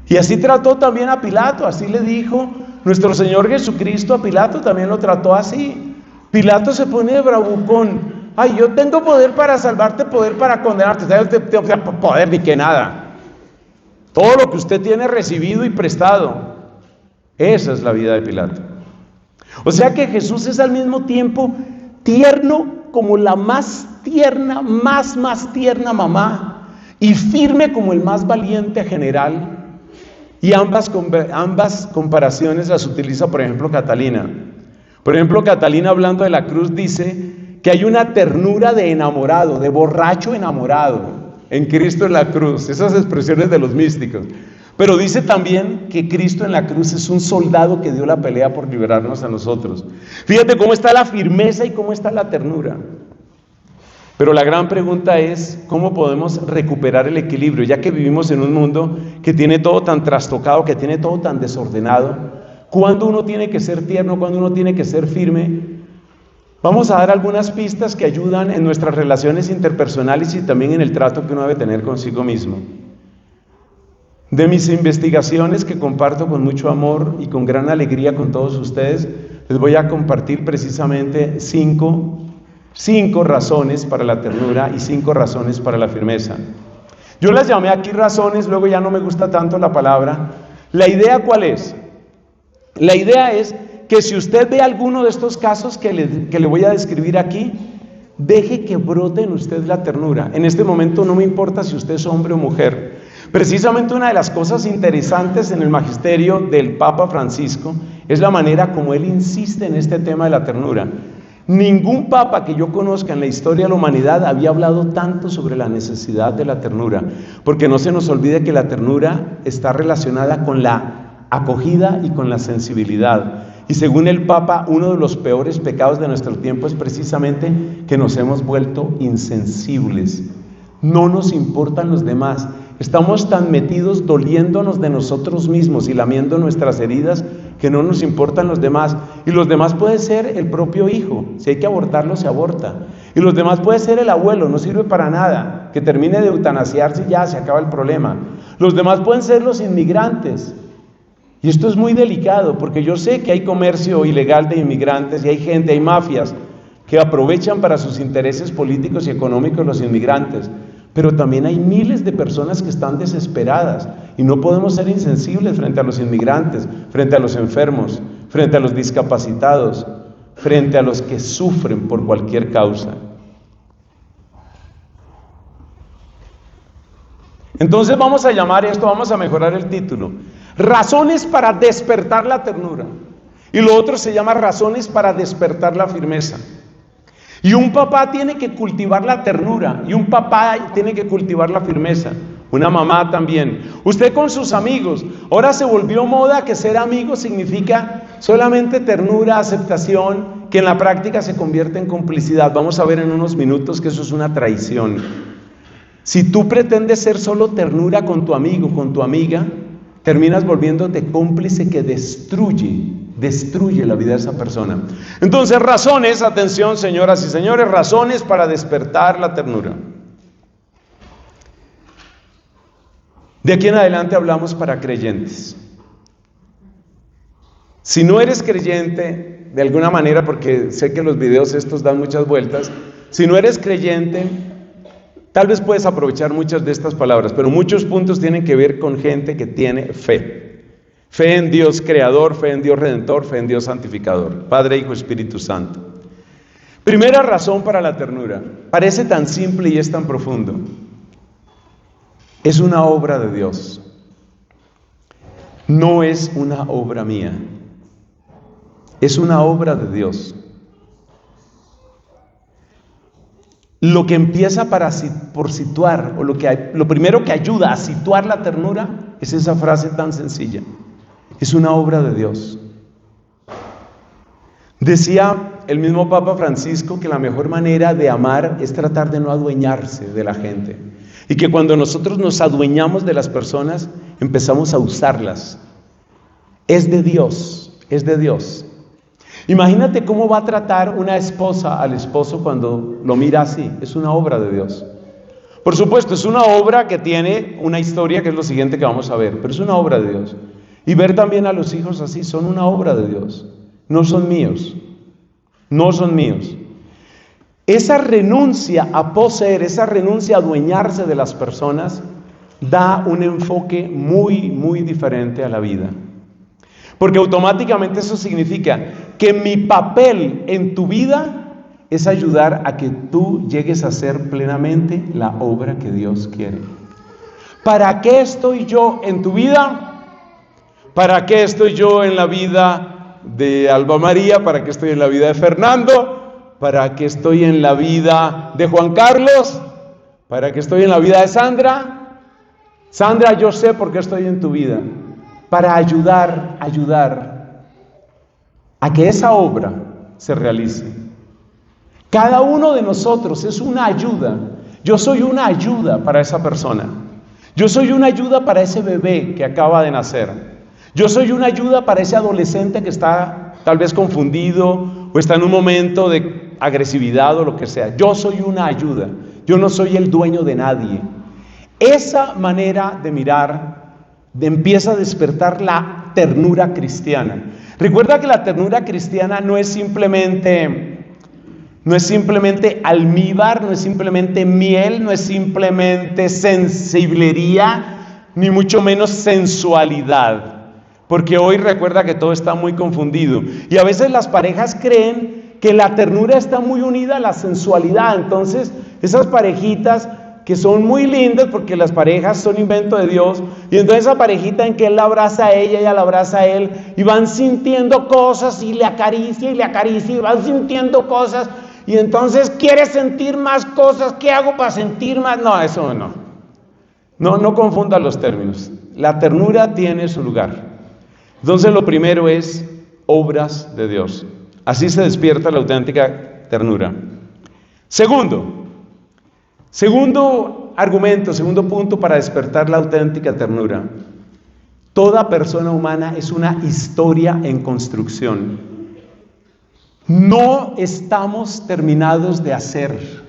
Y así trató también a Pilato, así le dijo nuestro Señor Jesucristo a Pilato, también lo trató así. Pilato se pone de bravucón, ay, yo tengo poder para salvarte, poder para condenarte, poder ni que nada. Todo lo que usted tiene recibido y prestado, esa es la vida de Pilato. O sea que Jesús es al mismo tiempo tierno como la más tierna, más tierna mamá y firme como el más valiente general. Y ambas comparaciones las utiliza, por ejemplo, Catalina. Por ejemplo, Catalina, hablando de la cruz, dice que hay una ternura de enamorado, de borracho enamorado en Cristo en la cruz. Esas expresiones de los místicos. Pero dice también que Cristo en la cruz es un soldado que dio la pelea por liberarnos a nosotros. Fíjate cómo está la firmeza y cómo está la ternura. Pero la gran pregunta es, ¿cómo podemos recuperar el equilibrio? Ya que vivimos en un mundo que tiene todo tan trastocado, que tiene todo tan desordenado. ¿Cuándo uno tiene que ser tierno? ¿Cuándo uno tiene que ser firme? Vamos a dar algunas pistas que ayudan en nuestras relaciones interpersonales y también en el trato que uno debe tener consigo mismo. De mis investigaciones que comparto con mucho amor y con gran alegría con todos ustedes, les voy a compartir precisamente cinco razones para la ternura y 5 razones para la firmeza. Yo las llamé aquí razones, luego ya no me gusta tanto la palabra. ¿La idea cuál es? La idea es que si usted ve alguno de estos casos que le voy a describir aquí, deje que brote en usted la ternura. En este momento no me importa si usted es hombre o mujer. Precisamente una de las cosas interesantes en el magisterio del Papa Francisco es la manera como él insiste en este tema de la ternura. Ningún papa que yo conozca en la historia de la humanidad había hablado tanto sobre la necesidad de la ternura, porque no se nos olvide que la ternura está relacionada con la acogida y con la sensibilidad. Y según el Papa, uno de los peores pecados de nuestro tiempo es precisamente que nos hemos vuelto insensibles. No nos importan los demás. Estamos tan metidos doliéndonos de nosotros mismos y lamiendo nuestras heridas que no nos importan los demás. Y los demás puede ser el propio hijo. Si hay que abortarlo, se aborta. Y los demás puede ser el abuelo, no sirve para nada. Que termine de eutanasiarse y ya se acaba el problema. Los demás pueden ser los inmigrantes. Y esto es muy delicado porque yo sé que hay comercio ilegal de inmigrantes y hay gente, hay mafias que aprovechan para sus intereses políticos y económicos los inmigrantes. Pero también hay miles de personas que están desesperadas y no podemos ser insensibles frente a los inmigrantes, frente a los enfermos, frente a los discapacitados, frente a los que sufren por cualquier causa. Entonces vamos a llamar esto, vamos a mejorar el título, razones para despertar la ternura. Y lo otro se llama razones para despertar la firmeza. Y un papá tiene que cultivar la ternura, y un papá tiene que cultivar la firmeza, una mamá también. Usted con sus amigos, ahora se volvió moda que ser amigo significa solamente ternura, aceptación, que en la práctica se convierte en complicidad. Vamos a ver en unos minutos que eso es una traición. Si tú pretendes ser solo ternura con tu amigo, con tu amiga, terminas volviéndote cómplice que destruye la vida de esa persona. Entonces, razones, atención señoras y señores, razones para despertar la ternura. De aquí en adelante hablamos para creyentes. Si no eres creyente, de alguna manera, porque sé que los videos estos dan muchas vueltas, si no eres creyente, tal vez puedes aprovechar muchas de estas palabras, pero muchos puntos tienen que ver con gente que tiene fe. Fe en Dios creador, fe en Dios redentor, fe en Dios santificador, Padre, Hijo, Espíritu Santo. Primera razón para la ternura. Parece tan simple y es tan profundo. Es una obra de Dios. No es una obra mía. Es una obra de Dios. Lo que empieza por situar, o lo primero que ayuda a situar la ternura, es esa frase tan sencilla. Es una obra de Dios. Decía el mismo Papa Francisco que la mejor manera de amar es tratar de no adueñarse de la gente. Y que cuando nosotros nos adueñamos de las personas, empezamos a usarlas. Es de Dios, es de Dios. Imagínate cómo va a tratar una esposa al esposo cuando lo mira así. Es una obra de Dios. Por supuesto, es una obra que tiene una historia que es lo siguiente que vamos a ver, pero es una obra de Dios. Y ver también a los hijos así, son una obra de Dios. No son míos. No son míos. Esa renuncia a poseer, esa renuncia a adueñarse de las personas, da un enfoque muy, muy diferente a la vida. Porque automáticamente eso significa que mi papel en tu vida es ayudar a que tú llegues a ser plenamente la obra que Dios quiere. ¿Para qué estoy yo en tu vida? ¿Para qué estoy yo en la vida de Alba María? ¿Para qué estoy en la vida de Fernando? ¿Para qué estoy en la vida de Juan Carlos? ¿Para qué estoy en la vida de Sandra? Sandra, yo sé por qué estoy en tu vida. Para ayudar a que esa obra se realice. Cada uno de nosotros es una ayuda. Yo soy una ayuda para esa persona. Yo soy una ayuda para ese bebé que acaba de nacer. Yo soy una ayuda para ese adolescente que está tal vez confundido o está en un momento de agresividad o lo que sea. Yo soy una ayuda. Yo no soy el dueño de nadie. Esa manera de mirar empieza a despertar la ternura cristiana. Recuerda que la ternura cristiana no es simplemente almíbar, no es simplemente miel, no es simplemente sensiblería, ni mucho menos sensualidad. Porque hoy recuerda que todo está muy confundido. Y a veces las parejas creen que la ternura está muy unida a la sensualidad. Entonces, esas parejitas que son muy lindas, porque las parejas son invento de Dios, y entonces esa parejita en que él la abraza a ella la abraza a él, y van sintiendo cosas, y le acaricia, y van sintiendo cosas, y entonces quiere sentir más cosas. ¿Qué hago para sentir más? No, eso no. No confunda los términos. La ternura tiene su lugar. Entonces lo primero es obras de Dios. Así se despierta la auténtica ternura. Segundo argumento, segundo punto para despertar la auténtica ternura. Toda persona humana es una historia en construcción. No estamos terminados de hacer.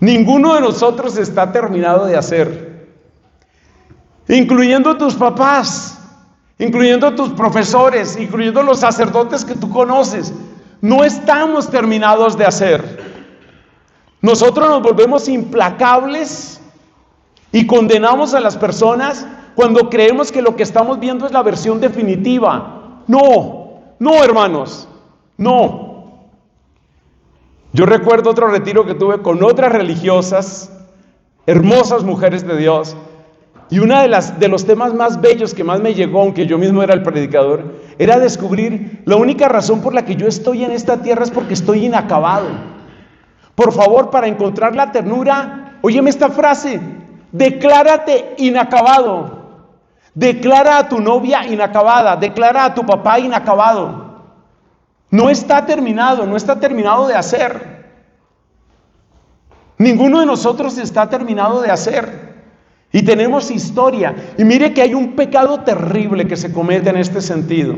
Ninguno de nosotros está terminado de hacer. Incluyendo tus papás, incluyendo tus profesores, incluyendo los sacerdotes que tú conoces. No estamos terminados de hacer. Nosotros nos volvemos implacables y condenamos a las personas cuando creemos que lo que estamos viendo es la versión definitiva. No, hermanos, no. Yo recuerdo otro retiro que tuve con otras religiosas, hermosas mujeres de Dios, y uno de los temas más bellos que más me llegó, aunque yo mismo era el predicador, era descubrir la única razón por la que yo estoy en esta tierra es porque estoy inacabado. Por favor, para encontrar la ternura, óyeme esta frase: declárate inacabado. Declara a tu novia inacabada, declara a tu papá inacabado. No está terminado de hacer. Ninguno de nosotros está terminado de hacer. Y tenemos historia. Y mire que hay un pecado terrible que se comete en este sentido.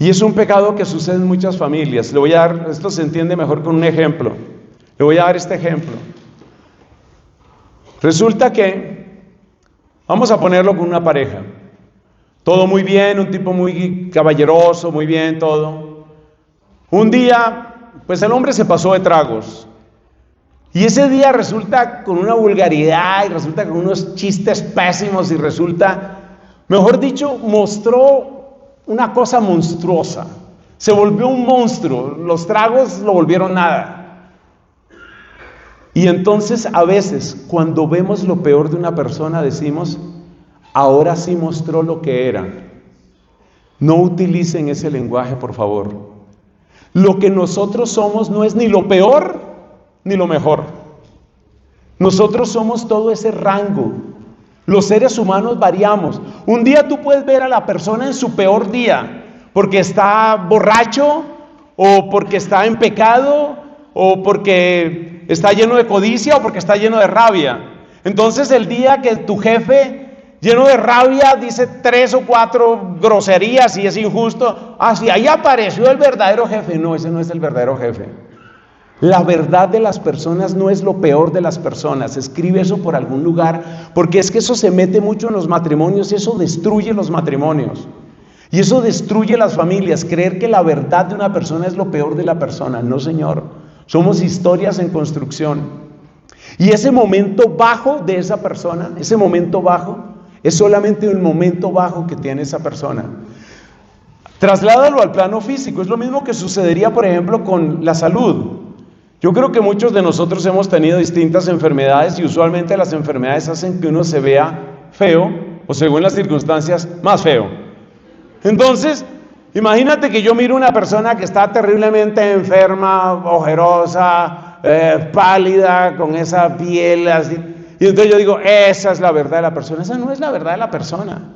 Y es un pecado que sucede en muchas familias. Le voy a dar, esto se entiende mejor con un ejemplo. Le voy a dar este ejemplo. Resulta que, vamos a ponerlo con una pareja. Todo muy bien, un tipo muy caballeroso, muy bien, todo. Un día, pues el hombre se pasó de tragos. Y ese día resulta con una vulgaridad, y resulta con unos chistes pésimos, y resulta, mejor dicho, mostró una cosa monstruosa. Se volvió un monstruo. Los tragos lo volvieron nada. Y entonces a veces cuando vemos lo peor de una persona decimos: ahora sí mostró lo que era. No utilicen ese lenguaje, por favor. Lo que nosotros somos no es ni lo peor ni lo mejor. Nosotros somos todo ese rango. Los seres humanos variamos. Un día tú puedes ver a la persona en su peor día, porque está borracho, o porque está en pecado, o porque está lleno de codicia, o porque está lleno de rabia. Entonces el día que tu jefe, lleno de rabia, dice 3 o 4 groserías y es injusto, sí, ahí apareció el verdadero jefe. No, ese no es el verdadero jefe. La verdad de las personas no es lo peor de las personas. Escribe eso por algún lugar, porque es que eso se mete mucho en los matrimonios y eso destruye los matrimonios. Y eso destruye las familias, creer que la verdad de una persona es lo peor de la persona. No, señor. Somos historias en construcción. Y ese momento bajo de esa persona, ese momento bajo, es solamente un momento bajo que tiene esa persona. Trasládalo al plano físico. Es lo mismo que sucedería, por ejemplo, con la salud. Yo creo que muchos de nosotros hemos tenido distintas enfermedades y usualmente las enfermedades hacen que uno se vea feo o, según las circunstancias, más feo. Entonces, imagínate que yo miro una persona que está terriblemente enferma, ojerosa, pálida, con esa piel así, y entonces yo digo: esa es la verdad de la persona. Esa no es la verdad de la persona.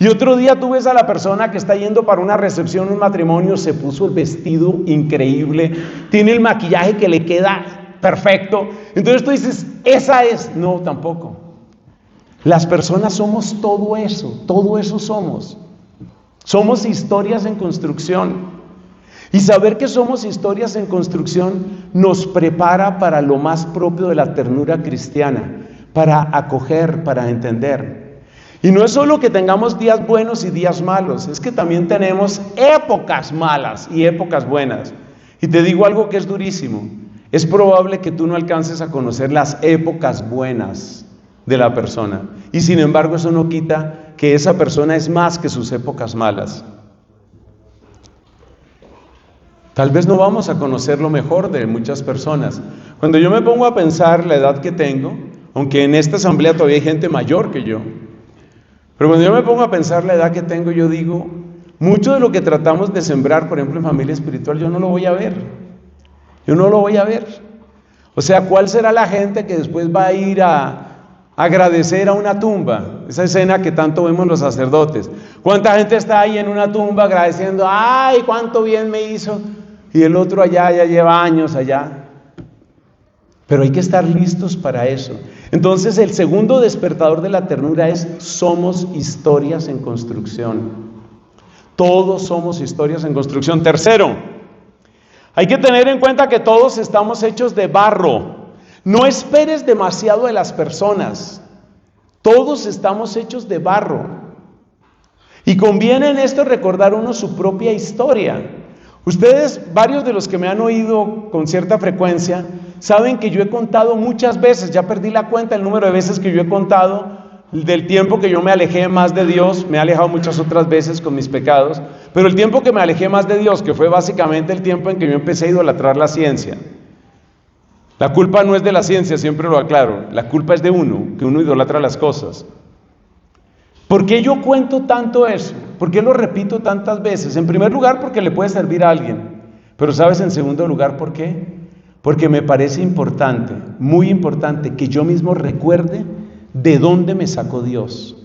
Y otro día tú ves a la persona que está yendo para una recepción, un matrimonio, se puso el vestido increíble, tiene el maquillaje que le queda perfecto. Entonces tú dices: esa es. No, tampoco. Las personas somos todo eso somos. Somos historias en construcción. Y saber que somos historias en construcción nos prepara para lo más propio de la ternura cristiana, para acoger, para entender. Y no es solo que tengamos días buenos y días malos, es que también tenemos épocas malas y épocas buenas. Y te digo algo que es durísimo. Es probable que tú no alcances a conocer las épocas buenas de la persona. Y sin embargo, eso no quita que esa persona es más que sus épocas malas. Tal vez no vamos a conocer lo mejor de muchas personas. Cuando yo me pongo a pensar la edad que tengo, aunque en esta asamblea todavía hay gente mayor que yo, pero cuando yo me pongo a pensar la edad que tengo, yo digo, mucho de lo que tratamos de sembrar, por ejemplo, en familia espiritual, yo no lo voy a ver. Yo no lo voy a ver. O sea, ¿cuál será la gente que después va a ir a agradecer a una tumba? Esa escena que tanto vemos los sacerdotes. ¿Cuánta gente está ahí en una tumba agradeciendo? ¡Ay, cuánto bien me hizo! Y el otro allá ya lleva años allá. Pero hay que estar listos para eso. Entonces, el segundo despertador de la ternura es: somos historias en construcción. Todos somos historias en construcción. Tercero, hay que tener en cuenta que todos estamos hechos de barro. No esperes demasiado de las personas. Todos estamos hechos de barro. Y conviene en esto recordar uno su propia historia. Ustedes, varios de los que me han oído con cierta frecuencia, saben que yo he contado muchas veces, ya perdí la cuenta el número de veces que yo he contado del tiempo que yo me alejé más de Dios. Me he alejado muchas otras veces con mis pecados, pero el tiempo que me alejé más de Dios, que fue básicamente el tiempo en que yo empecé a idolatrar la ciencia. La culpa no es de la ciencia, siempre lo aclaro, la culpa es de uno, que uno idolatra las cosas. ¿Por qué yo cuento tanto eso? ¿Por qué lo repito tantas veces? En primer lugar, porque le puede servir a alguien. Pero ¿sabes en segundo lugar por qué? Porque me parece importante, muy importante, que yo mismo recuerde de dónde me sacó Dios.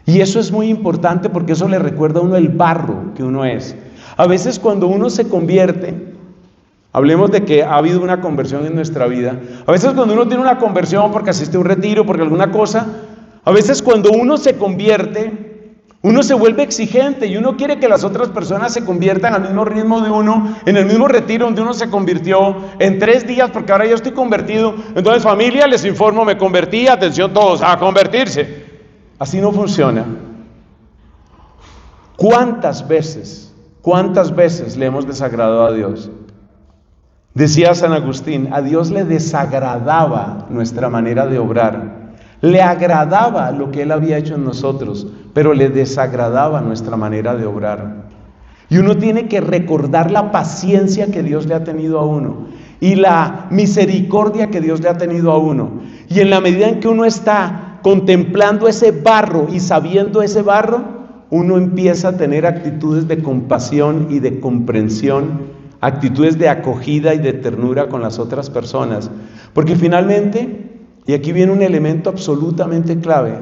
Y eso es muy importante porque eso le recuerda a uno el barro que uno es. A veces cuando uno se convierte, hablemos de que ha habido una conversión en nuestra vida. A veces cuando uno tiene una conversión porque asiste a un retiro, porque alguna cosa, a veces cuando uno se convierte, uno se vuelve exigente y uno quiere que las otras personas se conviertan al mismo ritmo de uno, en el mismo retiro donde uno se convirtió, en 3 días, porque ahora yo estoy convertido. Entonces, familia, les informo, me convertí, atención todos, a convertirse. Así no funciona. ¿Cuántas veces le hemos desagradado a Dios? Decía San Agustín, a Dios le desagradaba nuestra manera de obrar. Le agradaba lo que Él había hecho en nosotros, pero le desagradaba nuestra manera de obrar. Y uno tiene que recordar la paciencia que Dios le ha tenido a uno y la misericordia que Dios le ha tenido a uno. Y en la medida en que uno está contemplando ese barro y sabiendo ese barro, uno empieza a tener actitudes de compasión y de comprensión, actitudes de acogida y de ternura con las otras personas. Porque finalmente, y aquí viene un elemento absolutamente clave,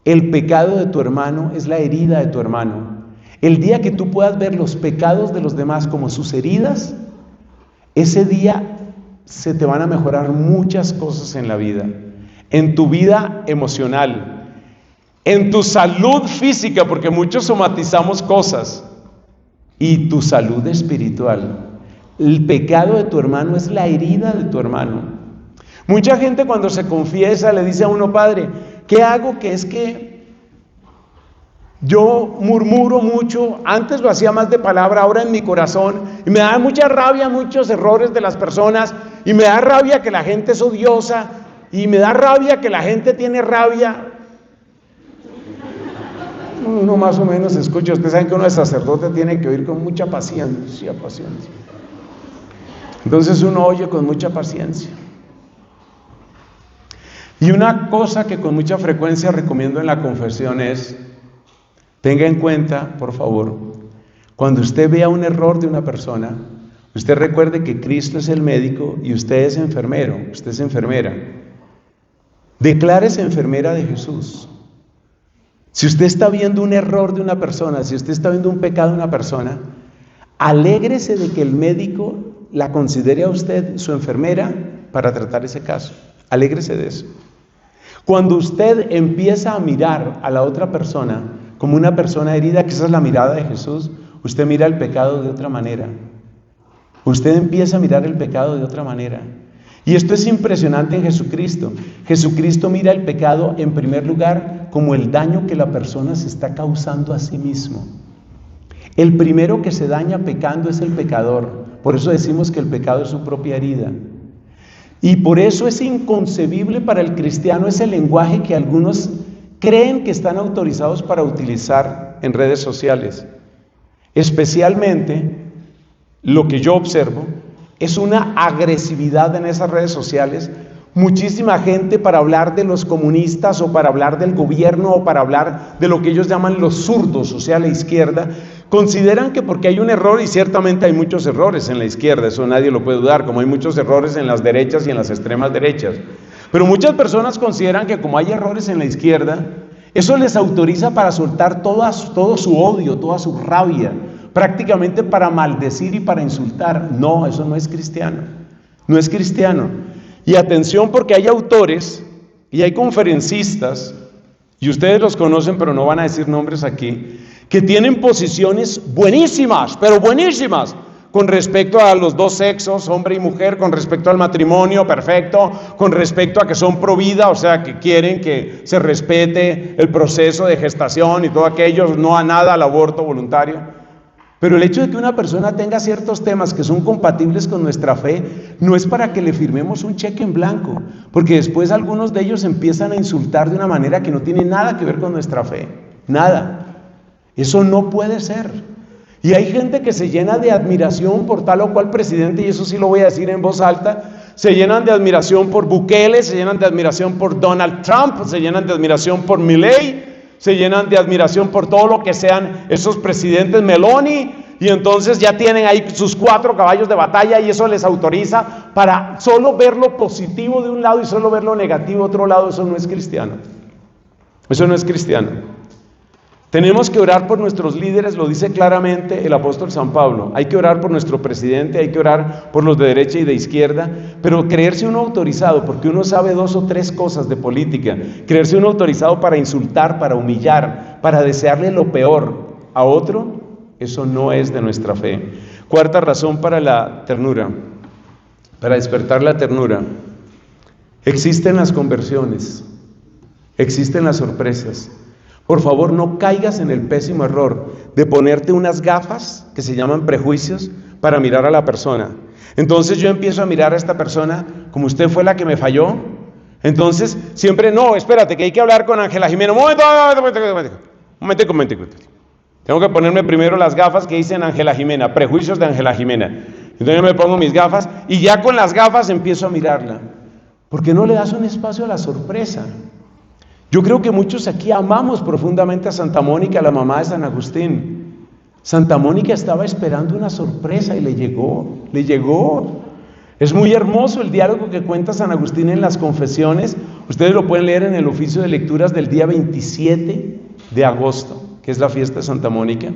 el pecado de tu hermano es la herida de tu hermano. El día que tú puedas ver los pecados de los demás como sus heridas, ese día se te van a mejorar muchas cosas en la vida, en tu vida emocional, en tu salud física, porque muchos somatizamos cosas, y tu salud espiritual. El pecado de tu hermano es la herida de tu hermano. Mucha gente cuando se confiesa le dice a uno: padre, ¿qué hago? Que es que yo murmuro mucho, antes lo hacía más de palabra, ahora en mi corazón, y me da mucha rabia muchos errores de las personas, y me da rabia que la gente es odiosa, y me da rabia que la gente tiene rabia. Uno más o menos escucha, ustedes saben que uno de sacerdote tiene que oír con mucha paciencia. Entonces uno oye con mucha paciencia. Y una cosa que con mucha frecuencia recomiendo en la confesión es: tenga en cuenta, por favor, cuando usted vea un error de una persona, usted recuerde que Cristo es el médico y usted es enfermero, usted es enfermera. Declárese enfermera de Jesús. Si usted está viendo un error de una persona, si usted está viendo un pecado de una persona, alégrese de que el médico la considere a usted su enfermera para tratar ese caso. Alégrese de eso. Cuando usted empieza a mirar a la otra persona como una persona herida, que esa es la mirada de Jesús, usted mira el pecado de otra manera. Usted empieza a mirar el pecado de otra manera. Y esto es impresionante en Jesucristo. Jesucristo mira el pecado en primer lugar como el daño que la persona se está causando a sí mismo. El primero que se daña pecando es el pecador. Por eso decimos que el pecado es su propia herida. Y por eso es inconcebible para el cristiano ese lenguaje que algunos creen que están autorizados para utilizar en redes sociales. Especialmente, lo que yo observo es una agresividad en esas redes sociales. Muchísima gente para hablar de los comunistas o para hablar del gobierno o para hablar de lo que ellos llaman los zurdos, o sea, la izquierda, consideran que porque hay un error, y ciertamente hay muchos errores en la izquierda, eso nadie lo puede dudar, como hay muchos errores en las derechas y en las extremas derechas. Pero muchas personas consideran que como hay errores en la izquierda, eso les autoriza para soltar todo su odio, toda su rabia, prácticamente para maldecir y para insultar. No, eso no es cristiano, no es cristiano. Y atención, porque hay autores y hay conferencistas, y ustedes los conocen pero no van a decir nombres aquí, que tienen posiciones buenísimas, pero buenísimas, con respecto a los dos sexos, hombre y mujer, con respecto al matrimonio perfecto, con respecto a que son pro vida, o sea, que quieren que se respete el proceso de gestación y todo aquello, no a nada al aborto voluntario. Pero el hecho de que una persona tenga ciertos temas que son compatibles con nuestra fe, no es para que le firmemos un cheque en blanco, porque después algunos de ellos empiezan a insultar de una manera que no tiene nada que ver con nuestra fe, nada. Eso no puede ser. Y hay gente que se llena de admiración por tal o cual presidente, y eso sí lo voy a decir en voz alta, se llenan de admiración por Bukele, se llenan de admiración por Donald Trump, se llenan de admiración por Milei, se llenan de admiración por todo lo que sean esos presidentes Meloni, y entonces ya tienen ahí sus 4 caballos de batalla y eso les autoriza para solo ver lo positivo de un lado y solo ver lo negativo de otro lado. Eso no es cristiano. Eso no es cristiano. Tenemos que orar por nuestros líderes, lo dice claramente el apóstol San Pablo. Hay que orar por nuestro presidente, hay que orar por los de derecha y de izquierda, pero creerse uno autorizado, porque uno sabe 2 o 3 cosas de política, creerse uno autorizado para insultar, para humillar, para desearle lo peor a otro, eso no es de nuestra fe. 4ª razón para la ternura, para despertar la ternura. Existen las conversiones, existen las sorpresas. Por favor, no caigas en el pésimo error de ponerte unas gafas que se llaman prejuicios para mirar a la persona. Entonces yo empiezo a mirar a esta persona como usted fue la que me falló. Entonces siempre, no, espérate, que hay que hablar con Ángela Jimena. Un momento. Tengo que ponerme primero las gafas que dicen Ángela Jimena, prejuicios de Ángela Jimena. Entonces yo me pongo mis gafas y ya con las gafas empiezo a mirarla. ¿Por qué no le das un espacio a la sorpresa? Yo creo que muchos aquí amamos profundamente a Santa Mónica, la mamá de San Agustín. Santa Mónica estaba esperando una sorpresa y le llegó. Es muy hermoso el diálogo que cuenta San Agustín en las Confesiones. Ustedes lo pueden leer en el oficio de lecturas del día 27 de agosto, que es la fiesta de Santa Mónica.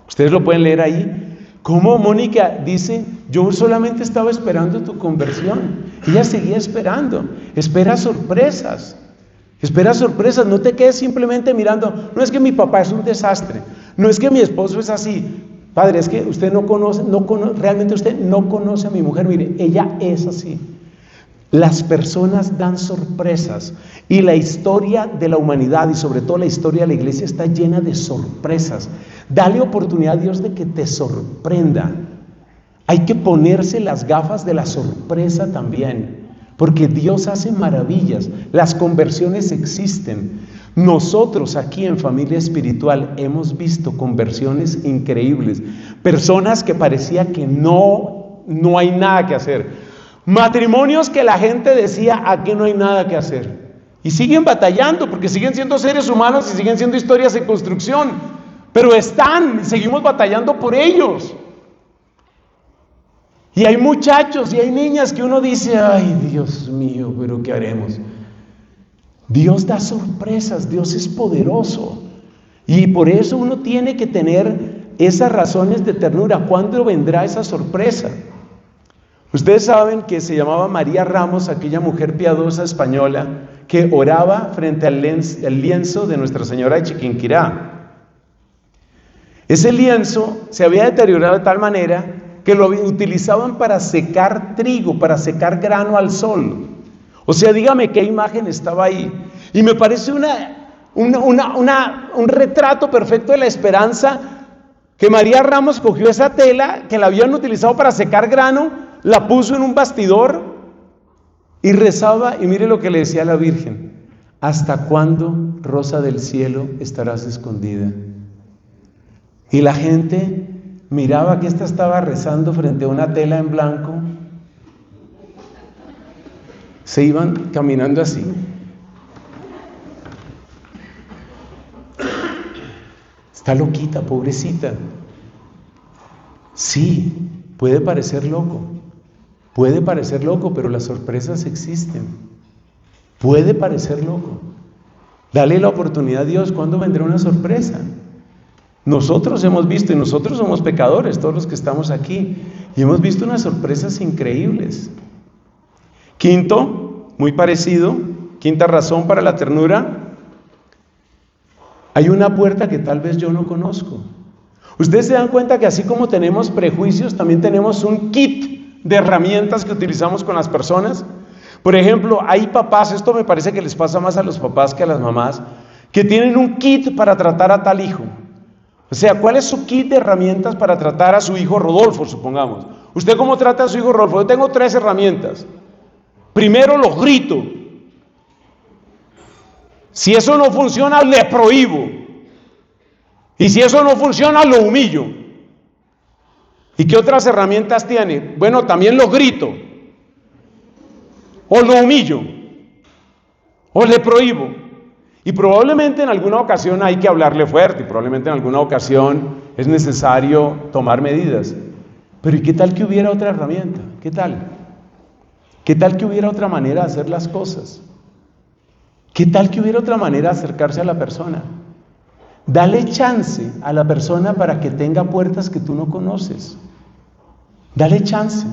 Ustedes lo pueden leer ahí. Cómo Mónica dice, yo solamente estaba esperando tu conversión. Ella seguía esperando. Espera sorpresas, no te quedes simplemente mirando, no es que mi papá es un desastre, no es que mi esposo es así. Padre, es que usted realmente usted no conoce a mi mujer, mire, ella es así. Las personas dan sorpresas y la historia de la humanidad y sobre todo la historia de la iglesia está llena de sorpresas. Dale oportunidad a Dios de que te sorprenda. Hay que ponerse las gafas de la sorpresa también. Porque Dios hace maravillas, las conversiones existen. Nosotros aquí en Familia Espiritual hemos visto conversiones increíbles, personas que parecía que no hay nada que hacer, matrimonios que la gente decía aquí no hay nada que hacer, y siguen batallando porque siguen siendo seres humanos y siguen siendo historias en construcción, pero seguimos batallando por ellos. Y hay muchachos y hay niñas que uno dice, ay Dios mío, pero ¿qué haremos? Dios da sorpresas, Dios es poderoso. Y por eso uno tiene que tener esas razones de ternura. ¿Cuándo vendrá esa sorpresa? Ustedes saben que se llamaba María Ramos, aquella mujer piadosa española que oraba frente al lienzo de Nuestra Señora de Chiquinquirá. Ese lienzo se había deteriorado de tal manera que lo utilizaban para secar trigo, para secar grano al sol. O sea, dígame qué imagen estaba ahí. Y me parece un retrato perfecto de la esperanza, que María Ramos cogió esa tela que la habían utilizado para secar grano, la puso en un bastidor y rezaba, y mire lo que le decía a la Virgen: ¿hasta cuándo, rosa del cielo, estarás escondida? Y la gente miraba que esta estaba rezando frente a una tela en blanco. Se iban caminando así. Está loquita, pobrecita. Sí, puede parecer loco, pero las sorpresas existen. Puede parecer loco. Dale la oportunidad a Dios. ¿Cuándo vendrá una sorpresa? Nosotros hemos visto, y nosotros somos pecadores, todos los que estamos aquí, y hemos visto unas sorpresas increíbles. Quinto, muy parecido, quinta razón para la ternura: hay una puerta que tal vez yo no conozco. Ustedes se dan cuenta que así como tenemos prejuicios, también tenemos un kit de herramientas que utilizamos con las personas. Por ejemplo, hay papás, esto me parece que les pasa más a los papás que a las mamás, que tienen un kit para tratar a tal hijo. O sea, ¿cuál es su kit de herramientas para tratar a su hijo Rodolfo, supongamos? ¿Usted cómo trata a su hijo Rodolfo? Yo tengo 3 herramientas. Primero, lo grito. Si eso no funciona, le prohíbo. Y si eso no funciona, lo humillo. ¿Y qué otras herramientas tiene? Bueno, también lo grito. O lo humillo. O le prohíbo. Y probablemente en alguna ocasión hay que hablarle fuerte. Y probablemente en alguna ocasión es necesario tomar medidas. Pero ¿y qué tal que hubiera otra herramienta? ¿Qué tal? ¿Qué tal que hubiera otra manera de hacer las cosas? ¿Qué tal que hubiera otra manera de acercarse a la persona? Dale chance a la persona para que tenga puertas que tú no conoces. Dale chance.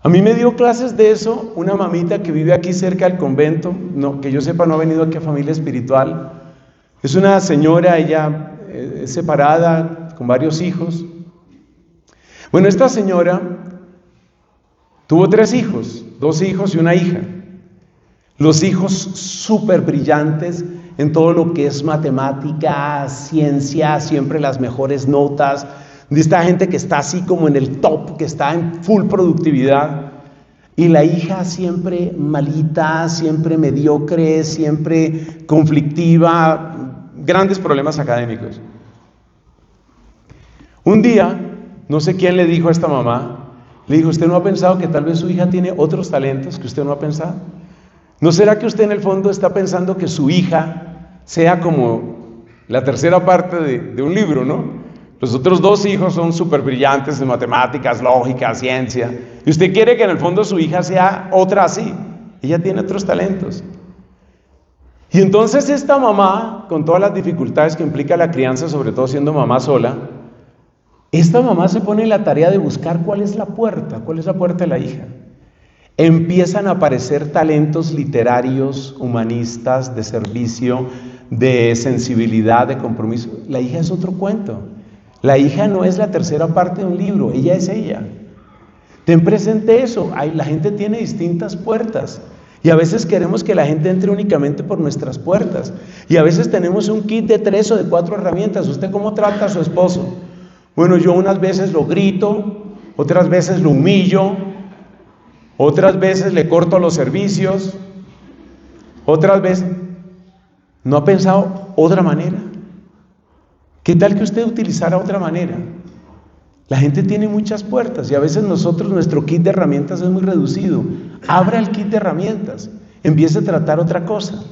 A mí me dio clases de eso una mamita que vive aquí cerca del convento, no, que yo sepa no ha venido aquí a Familia Espiritual. Es una señora, ella es separada, con varios hijos. Bueno, esta señora tuvo 3 hijos, 2 hijos y una hija. Los hijos súper brillantes en todo lo que es matemática, ciencia, siempre las mejores notas, de esta gente que está así como en el top, que está en full productividad. Y la hija siempre malita, siempre mediocre, siempre conflictiva, grandes problemas académicos. Un día, no sé quién le dijo a esta mamá, le dijo: ¿usted no ha pensado que tal vez su hija tiene otros talentos que usted no ha pensado? ¿No será que usted en el fondo está pensando que su hija sea como la tercera parte de un libro, ¿no? Los otros 2 hijos son súper brillantes en matemáticas, lógica, ciencia. Y usted quiere que en el fondo su hija sea otra así. Ella tiene otros talentos. Y entonces esta mamá, con todas las dificultades que implica la crianza, sobre todo siendo mamá sola, esta mamá se pone en la tarea de buscar cuál es la puerta de la hija. Empiezan a aparecer talentos literarios, humanistas, de servicio, de sensibilidad, de compromiso. La hija es otro cuento. La hija no es la tercera parte de un libro, ella es ella. Ten presente eso. La gente tiene distintas puertas. Y a veces queremos que la gente entre únicamente por nuestras puertas. Y a veces tenemos un kit de 3 o de 4 herramientas. ¿Usted cómo trata a su esposo? Bueno, yo unas veces lo grito, otras veces lo humillo, otras veces le corto los servicios, otras veces. ¿No ha pensado otra manera? ¿Qué tal que usted utilizara otra manera? La gente tiene muchas puertas y a veces nuestro kit de herramientas es muy reducido. Abra el kit de herramientas, empiece a tratar otra cosa.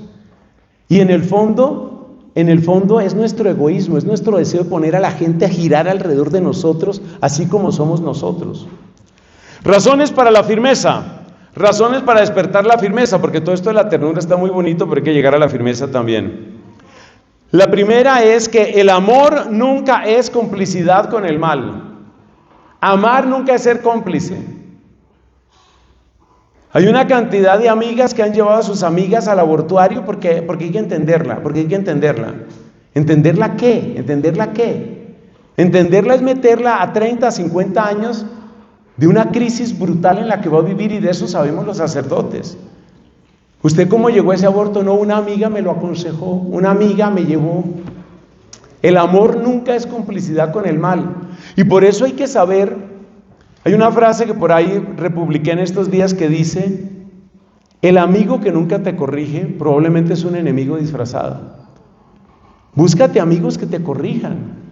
Y en el fondo es nuestro egoísmo, es nuestro deseo de poner a la gente a girar alrededor de nosotros, así como somos nosotros. Razones para la firmeza, razones para despertar la firmeza, porque todo esto de la ternura está muy bonito, pero hay que llegar a la firmeza también. La primera es que el amor nunca es complicidad con el mal. Amar nunca es ser cómplice. Hay una cantidad de amigas que han llevado a sus amigas al abortuario porque hay que entenderla, ¿Entenderla qué? Entenderla es meterla a 30, 50 años de una crisis brutal en la que va a vivir, y de eso sabemos los sacerdotes. ¿Usted cómo llegó a ese aborto? No, una amiga me lo aconsejó, una amiga me llevó. El amor nunca es complicidad con el mal. Y por eso hay que saber, hay una frase que por ahí republiqué en estos días que dice: el amigo que nunca te corrige probablemente es un enemigo disfrazado. Búscate amigos que te corrijan.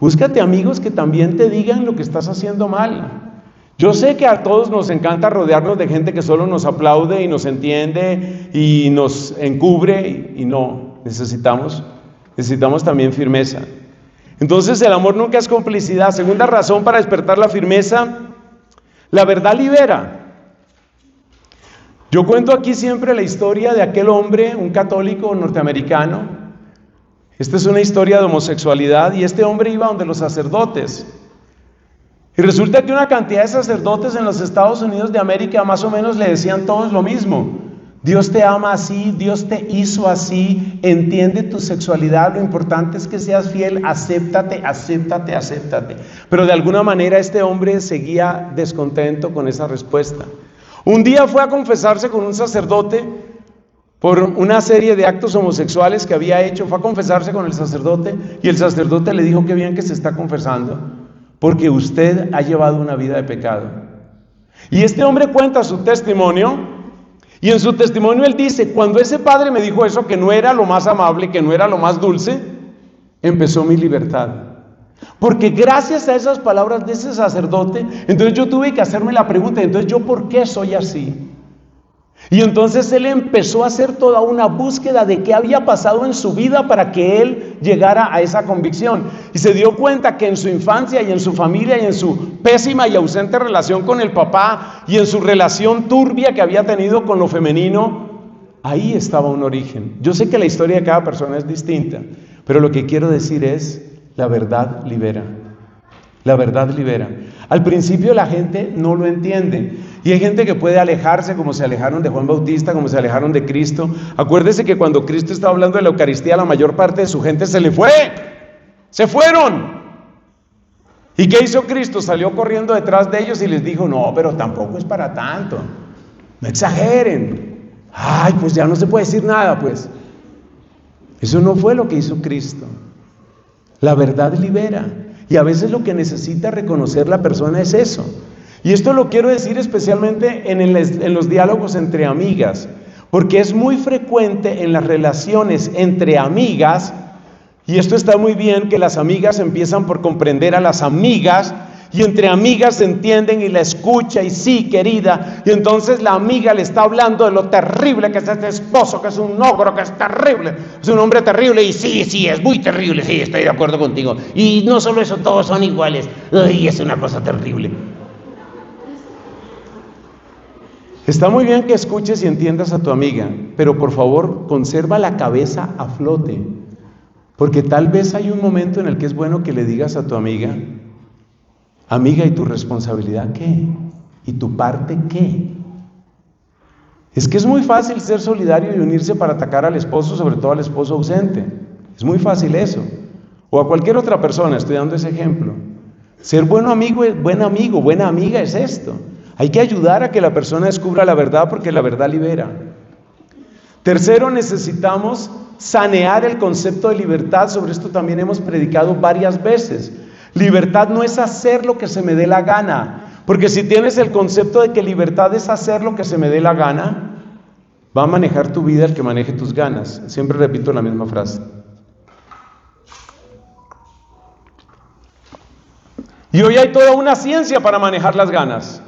Búscate amigos que también te digan lo que estás haciendo mal. Yo sé que a todos nos encanta rodearnos de gente que solo nos aplaude y nos entiende y nos encubre, y no, necesitamos también firmeza. Entonces el amor nunca es complicidad. Segunda razón para despertar la firmeza: la verdad libera. Yo cuento aquí siempre la historia de aquel hombre, un católico norteamericano. Esta es una historia de homosexualidad, y este hombre iba donde los sacerdotes. Y resulta que una cantidad de sacerdotes en los Estados Unidos de América más o menos le decían todos lo mismo: Dios te ama así, Dios te hizo así, entiende tu sexualidad, lo importante es que seas fiel, acéptate. Pero de alguna manera este hombre seguía descontento con esa respuesta. Un día fue a confesarse con un sacerdote por una serie de actos homosexuales que había hecho. Fue a confesarse con el sacerdote y el sacerdote le dijo: qué bien que se está confesando, porque usted ha llevado una vida de pecado. Y este hombre cuenta su testimonio, y en su testimonio él dice: cuando ese padre me dijo eso, que no era lo más amable, que no era lo más dulce, empezó mi libertad. Porque gracias a esas palabras de ese sacerdote, entonces yo tuve que hacerme la pregunta: entonces yo ¿por qué soy así? Y entonces él empezó a hacer toda una búsqueda de qué había pasado en su vida para que él llegara a esa convicción. Y se dio cuenta que en su infancia y en su familia y en su pésima y ausente relación con el papá y en su relación turbia que había tenido con lo femenino, ahí estaba un origen. Yo sé que la historia de cada persona es distinta, pero lo que quiero decir es: la verdad libera. La verdad libera. Al principio la gente no lo entiende. Y hay gente que puede alejarse, como se alejaron de Juan Bautista, como se alejaron de Cristo. Acuérdese que cuando Cristo estaba hablando de la Eucaristía, la mayor parte de su gente se le fue. Se fueron. ¿Y qué hizo Cristo? Salió corriendo detrás de ellos y les dijo: no, pero tampoco es para tanto. No exageren. Ay, pues ya no se puede decir nada, pues. Eso no fue lo que hizo Cristo. La verdad libera. Y a veces lo que necesita reconocer la persona es eso. Y esto lo quiero decir especialmente en los diálogos entre amigas, porque es muy frecuente en las relaciones entre amigas, y esto está muy bien, que las amigas empiezan por comprender a las amigas, y entre amigas se entienden y la escucha, y sí, querida, y entonces la amiga le está hablando de lo terrible que es este esposo, que es un ogro, que es terrible, es un hombre terrible, y sí, es muy terrible, sí, estoy de acuerdo contigo, y no solo eso, todos son iguales, y es una cosa terrible. Está muy bien que escuches y entiendas a tu amiga, pero por favor, conserva la cabeza a flote, porque tal vez hay un momento en el que es bueno que le digas a tu amiga: amiga, ¿y tu responsabilidad qué? ¿Y tu parte qué? Es que es muy fácil ser solidario y unirse para atacar al esposo, sobre todo al esposo ausente. Es muy fácil eso. O a cualquier otra persona, estoy dando ese ejemplo. Ser buen amigo, buena amiga es esto. Hay que ayudar a que la persona descubra la verdad, porque la verdad libera. Tercero, necesitamos sanear el concepto de libertad. Sobre esto también hemos predicado varias veces. Libertad no es hacer lo que se me dé la gana, porque si tienes el concepto de que libertad es hacer lo que se me dé la gana, va a manejar tu vida el que maneje tus ganas. Siempre repito la misma frase. Y hoy hay toda una ciencia para manejar las ganas.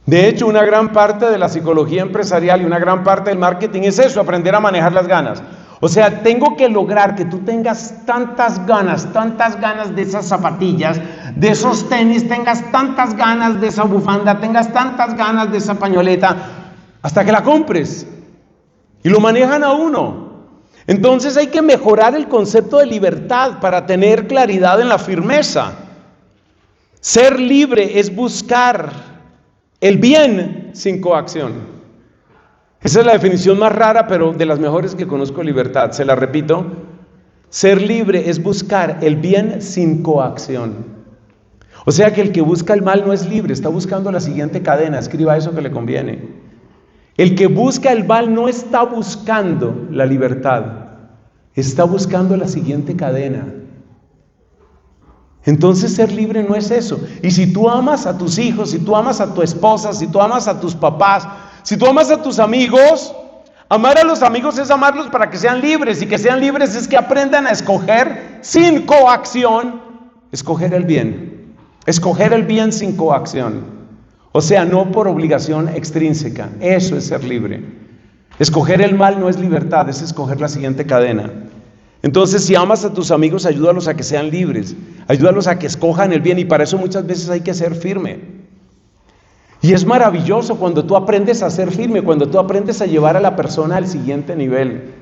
De hecho, una gran parte de la psicología empresarial y una gran parte del marketing es eso: aprender a manejar las ganas. O sea, tengo que lograr que tú tengas tantas ganas de esas zapatillas, de esos tenis, tengas tantas ganas de esa bufanda, tengas tantas ganas de esa pañoleta, hasta que la compres. Y lo manejan a uno. Entonces hay que mejorar el concepto de libertad para tener claridad en la firmeza. Ser libre es buscar el bien sin coacción. Esa es la definición más rara, pero de las mejores que conozco de libertad. Se la repito: ser libre es buscar el bien sin coacción. O sea que el que busca el mal no es libre, está buscando la siguiente cadena. Escriba eso que le conviene. El que busca el mal no está buscando la libertad, está buscando la siguiente cadena. Entonces ser libre no es eso. Y si tú amas a tus hijos, si tú amas a tu esposa, si tú amas a tus papás, si tú amas a tus amigos, amar a los amigos es amarlos para que sean libres. Y que sean libres es que aprendan a escoger sin coacción, escoger el bien. Escoger el bien sin coacción. O sea, no por obligación extrínseca. Eso es ser libre. Escoger el mal no es libertad, es escoger la siguiente cadena. Entonces, si amas a tus amigos, ayúdalos a que sean libres, ayúdalos a que escojan el bien, y para eso muchas veces hay que ser firme. Y es maravilloso cuando tú aprendes a ser firme, cuando tú aprendes a llevar a la persona al siguiente nivel.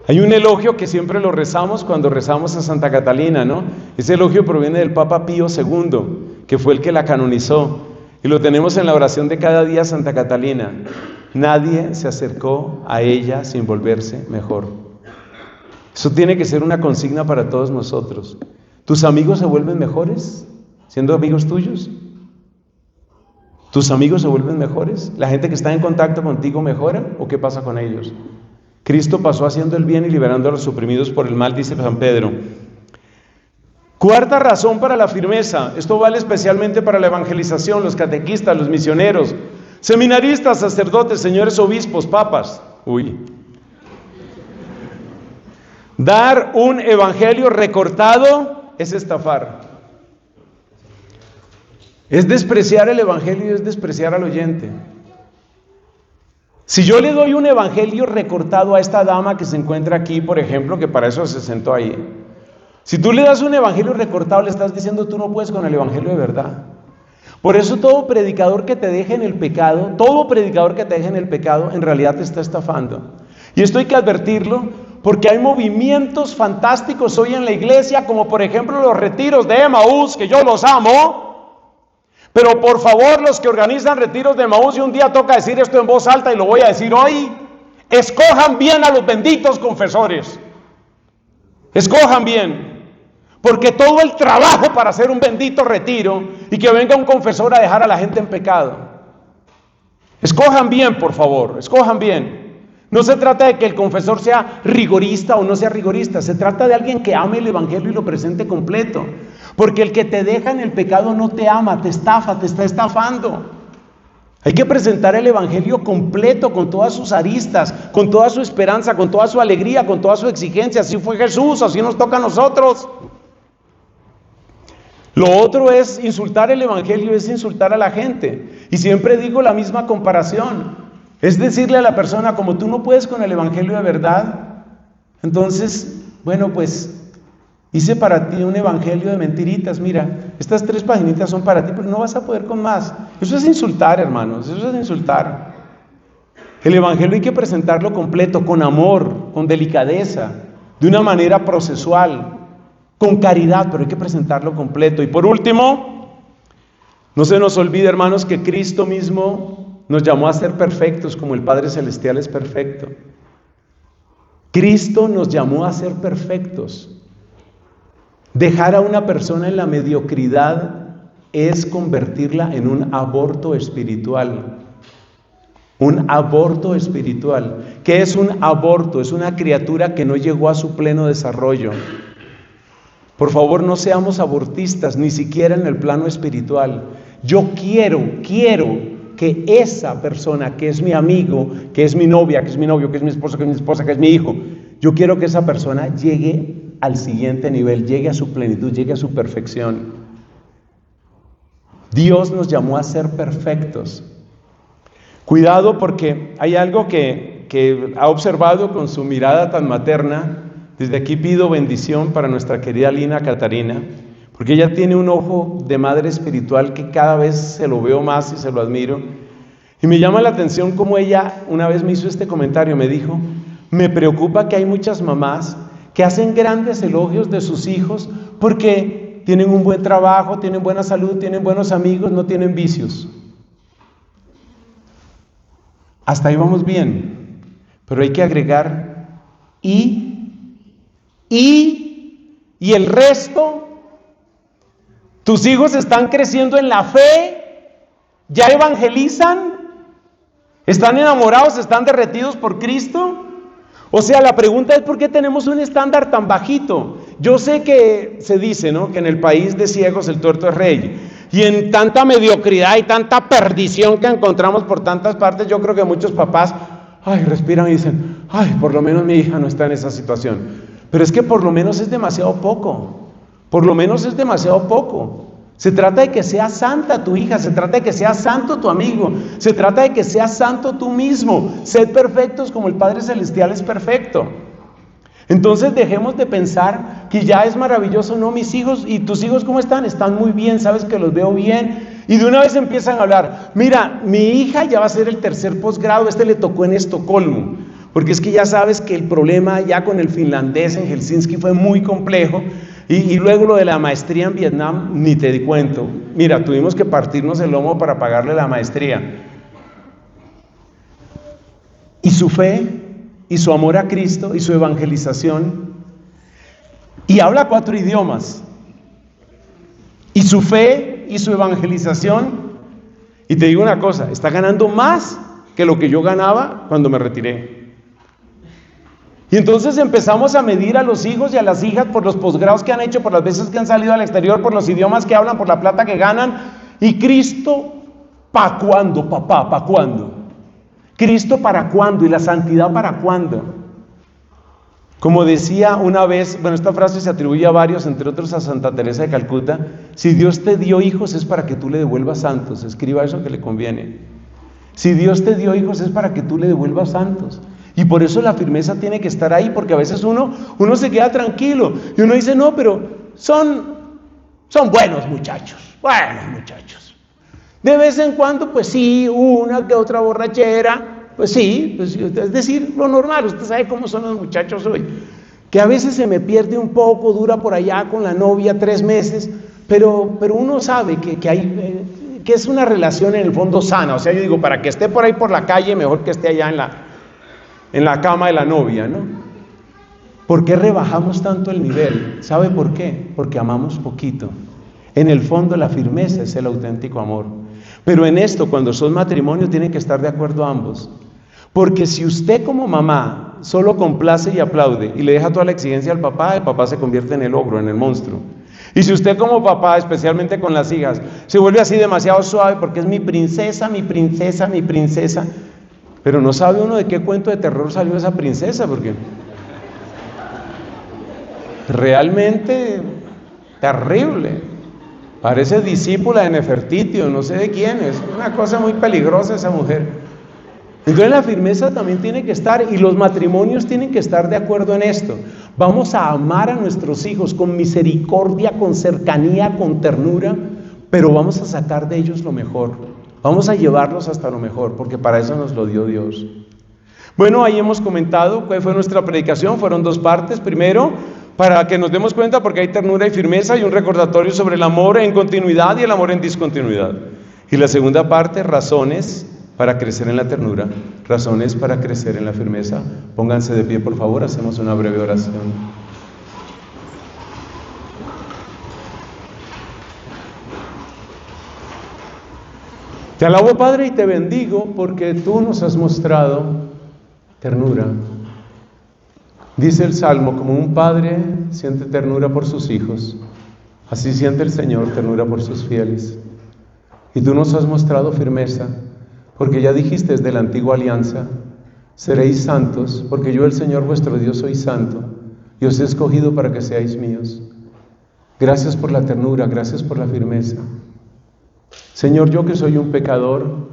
Hay un elogio que siempre lo rezamos cuando rezamos a Santa Catalina, ¿no? Ese elogio proviene del Papa Pío II, que fue el que la canonizó, y lo tenemos en la oración de cada día, Santa Catalina. Nadie se acercó a ella sin volverse mejor. Eso tiene que ser una consigna para todos nosotros. ¿Tus amigos se vuelven mejores siendo amigos tuyos? ¿Tus amigos se vuelven mejores? ¿La gente que está en contacto contigo mejora o qué pasa con ellos? Cristo pasó haciendo el bien y liberando a los oprimidos por el mal, dice San Pedro. Cuarta razón para la firmeza. Esto vale especialmente para la evangelización, los catequistas, los misioneros, seminaristas, sacerdotes, señores obispos, papas. Dar un evangelio recortado es estafar. Es despreciar el evangelio y es despreciar al oyente. Si yo le doy un evangelio recortado a esta dama que se encuentra aquí, por ejemplo, que para eso se sentó ahí, si tú le das un evangelio recortado, le estás diciendo tú no puedes con el evangelio de verdad. Por eso todo predicador que te deje en el pecado, en realidad te está estafando. Y esto hay que advertirlo, porque hay movimientos fantásticos hoy en la iglesia, como por ejemplo los retiros de Emaús, que yo los amo. Pero por favor, los que organizan retiros de Emaús, y un día toca decir esto en voz alta y lo voy a decir hoy, escojan bien a los benditos confesores. Escojan bien. Porque todo el trabajo para hacer un bendito retiro y que venga un confesor a dejar a la gente en pecado. Escojan bien, por favor, escojan bien. No se trata de que el confesor sea rigorista o no sea rigorista, se trata de alguien que ame el evangelio y lo presente completo. Porque el que te deja en el pecado no te ama, te estafa, te está estafando. Hay que presentar el evangelio completo, con todas sus aristas, con toda su esperanza, con toda su alegría, con toda su exigencia. Así fue Jesús, así nos toca a nosotros. Lo otro es insultar el evangelio, es insultar a la gente. Y siempre digo la misma comparación. Es decirle a la persona, como tú no puedes con el evangelio de verdad, entonces, bueno, pues hice para ti un evangelio de mentiritas. Mira, estas 3 paginitas son para ti, pero no vas a poder con más. Eso es insultar, hermanos, eso es insultar. El evangelio hay que presentarlo completo, con amor, con delicadeza, de una manera procesual, con caridad, pero hay que presentarlo completo. Y por último, no se nos olvide, hermanos, que Cristo mismo nos llamó a ser perfectos como el Padre Celestial es perfecto. Cristo nos llamó a ser perfectos. Dejar a una persona en la mediocridad es convertirla en un aborto espiritual. Un aborto espiritual. ¿Qué es un aborto? Es una criatura que no llegó a su pleno desarrollo. Por favor, no seamos abortistas, ni siquiera en el plano espiritual. Yo quiero que esa persona que es mi amigo, que es mi novia, que es mi novio, que es mi esposo, que es mi esposa, que es mi hijo, yo quiero que esa persona llegue al siguiente nivel, llegue a su plenitud, llegue a su perfección. Dios nos llamó a ser perfectos. Cuidado, porque hay algo que ha observado con su mirada tan materna. Desde aquí pido bendición para nuestra querida Lina Catarina, porque ella tiene un ojo de madre espiritual que cada vez se lo veo más y se lo admiro. Y me llama la atención cómo ella una vez me hizo este comentario, me dijo, me preocupa que hay muchas mamás que hacen grandes elogios de sus hijos porque tienen un buen trabajo, tienen buena salud, tienen buenos amigos, no tienen vicios. Hasta ahí vamos bien, pero hay que agregar y el resto. Tus hijos están creciendo en la fe, ya evangelizan, ¿Están enamorados? ¿Están derretidos por Cristo? O sea, la pregunta es ¿por qué tenemos un estándar tan bajito? Yo sé que se dice, ¿no?, que en el país de ciegos el tuerto es rey. Y en tanta mediocridad y tanta perdición que encontramos por tantas partes, yo creo que muchos papás, respiran y dicen, por lo menos mi hija no está en esa situación. Pero es que por lo menos es demasiado poco. Por lo menos es demasiado poco. Se trata de que sea santa tu hija, se trata de que sea santo tu amigo, se trata de que seas santo tú mismo. Sed perfectos como el Padre Celestial es perfecto. Entonces dejemos de pensar que ya es maravilloso. No, mis hijos, ¿y tus hijos cómo están? Están muy bien, sabes que los veo bien. Y de una vez empiezan a hablar, mira, mi hija ya va a hacer el 3er posgrado, le tocó en Estocolmo. Porque es que ya sabes que el problema ya con el finlandés en Helsinki fue muy complejo. Y luego lo de la maestría en Vietnam, ni te di cuento. Mira, tuvimos que partirnos el lomo para pagarle la maestría. Y su fe, y su amor a Cristo, y su evangelización. Y habla 4 idiomas. Y su fe, y su evangelización. Y te digo una cosa, está ganando más que lo que yo ganaba cuando me retiré. Y entonces empezamos a medir a los hijos y a las hijas por los posgrados que han hecho, por las veces que han salido al exterior, por los idiomas que hablan, por la plata que ganan. ¿Y Cristo para cuándo, papá? ¿Para cuándo? ¿Cristo para cuándo? ¿Y la santidad para cuándo? Como decía una vez, esta frase se atribuye a varios, entre otros a Santa Teresa de Calcuta: si Dios te dio hijos es para que tú le devuelvas santos. Escriba eso que le conviene. Si Dios te dio hijos es para que tú le devuelvas santos. Y por eso la firmeza tiene que estar ahí, porque a veces uno se queda tranquilo y uno dice, no, pero son buenos muchachos. De vez en cuando, pues sí, una que otra borrachera, pues sí, es decir, lo normal. Usted sabe cómo son los muchachos hoy, que a veces se me pierde un poco, dura por allá con la novia 3 meses, pero uno sabe que hay, que es una relación en el fondo sana. O sea, yo digo, para que esté por ahí por la calle, mejor que esté allá en la cama de la novia, ¿no? ¿Por qué rebajamos tanto el nivel? ¿Sabe por qué? Porque amamos poquito. En el fondo la firmeza es el auténtico amor. Pero en esto, cuando son matrimonio, tienen que estar de acuerdo ambos. Porque si usted como mamá solo complace y aplaude y le deja toda la exigencia al papá, el papá se convierte en el ogro, en el monstruo. Y si usted como papá, especialmente con las hijas, se vuelve así demasiado suave porque es mi princesa, mi princesa, mi princesa, pero no sabe uno de qué cuento de terror salió esa princesa, porque realmente terrible. Parece discípula de Nefertiti o no sé de quién, es una cosa muy peligrosa esa mujer. Entonces la firmeza también tiene que estar, y los matrimonios tienen que estar de acuerdo en esto. Vamos a amar a nuestros hijos con misericordia, con cercanía, con ternura, pero vamos a sacar de ellos lo mejor. Vamos a llevarlos hasta lo mejor, porque para eso nos lo dio Dios. Bueno, ahí hemos comentado cuál fue nuestra predicación. Fueron 2 partes. Primero, para que nos demos cuenta porque hay ternura y firmeza, y un recordatorio sobre el amor en continuidad y el amor en discontinuidad. Y la segunda parte, razones para crecer en la ternura, razones para crecer en la firmeza. Pónganse de pie, por favor, hacemos una breve oración. Te alabo, Padre, y te bendigo porque tú nos has mostrado ternura. Dice el Salmo, como un padre siente ternura por sus hijos, así siente el Señor ternura por sus fieles. Y tú nos has mostrado firmeza, porque ya dijiste desde la antigua alianza, seréis santos, porque yo, el Señor vuestro Dios, soy santo, y os he escogido para que seáis míos. Gracias por la ternura, gracias por la firmeza. Señor, yo que soy un pecador,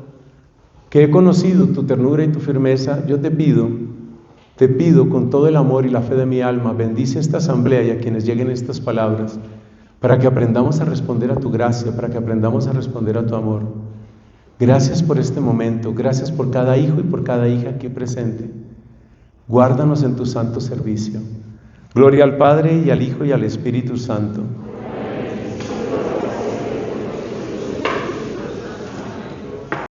que he conocido tu ternura y tu firmeza, yo te pido con todo el amor y la fe de mi alma, bendice esta asamblea y a quienes lleguen estas palabras, para que aprendamos a responder a tu gracia, para que aprendamos a responder a tu amor. Gracias por este momento, gracias por cada hijo y por cada hija aquí presente. Guárdanos en tu santo servicio. Gloria al Padre y al Hijo y al Espíritu Santo.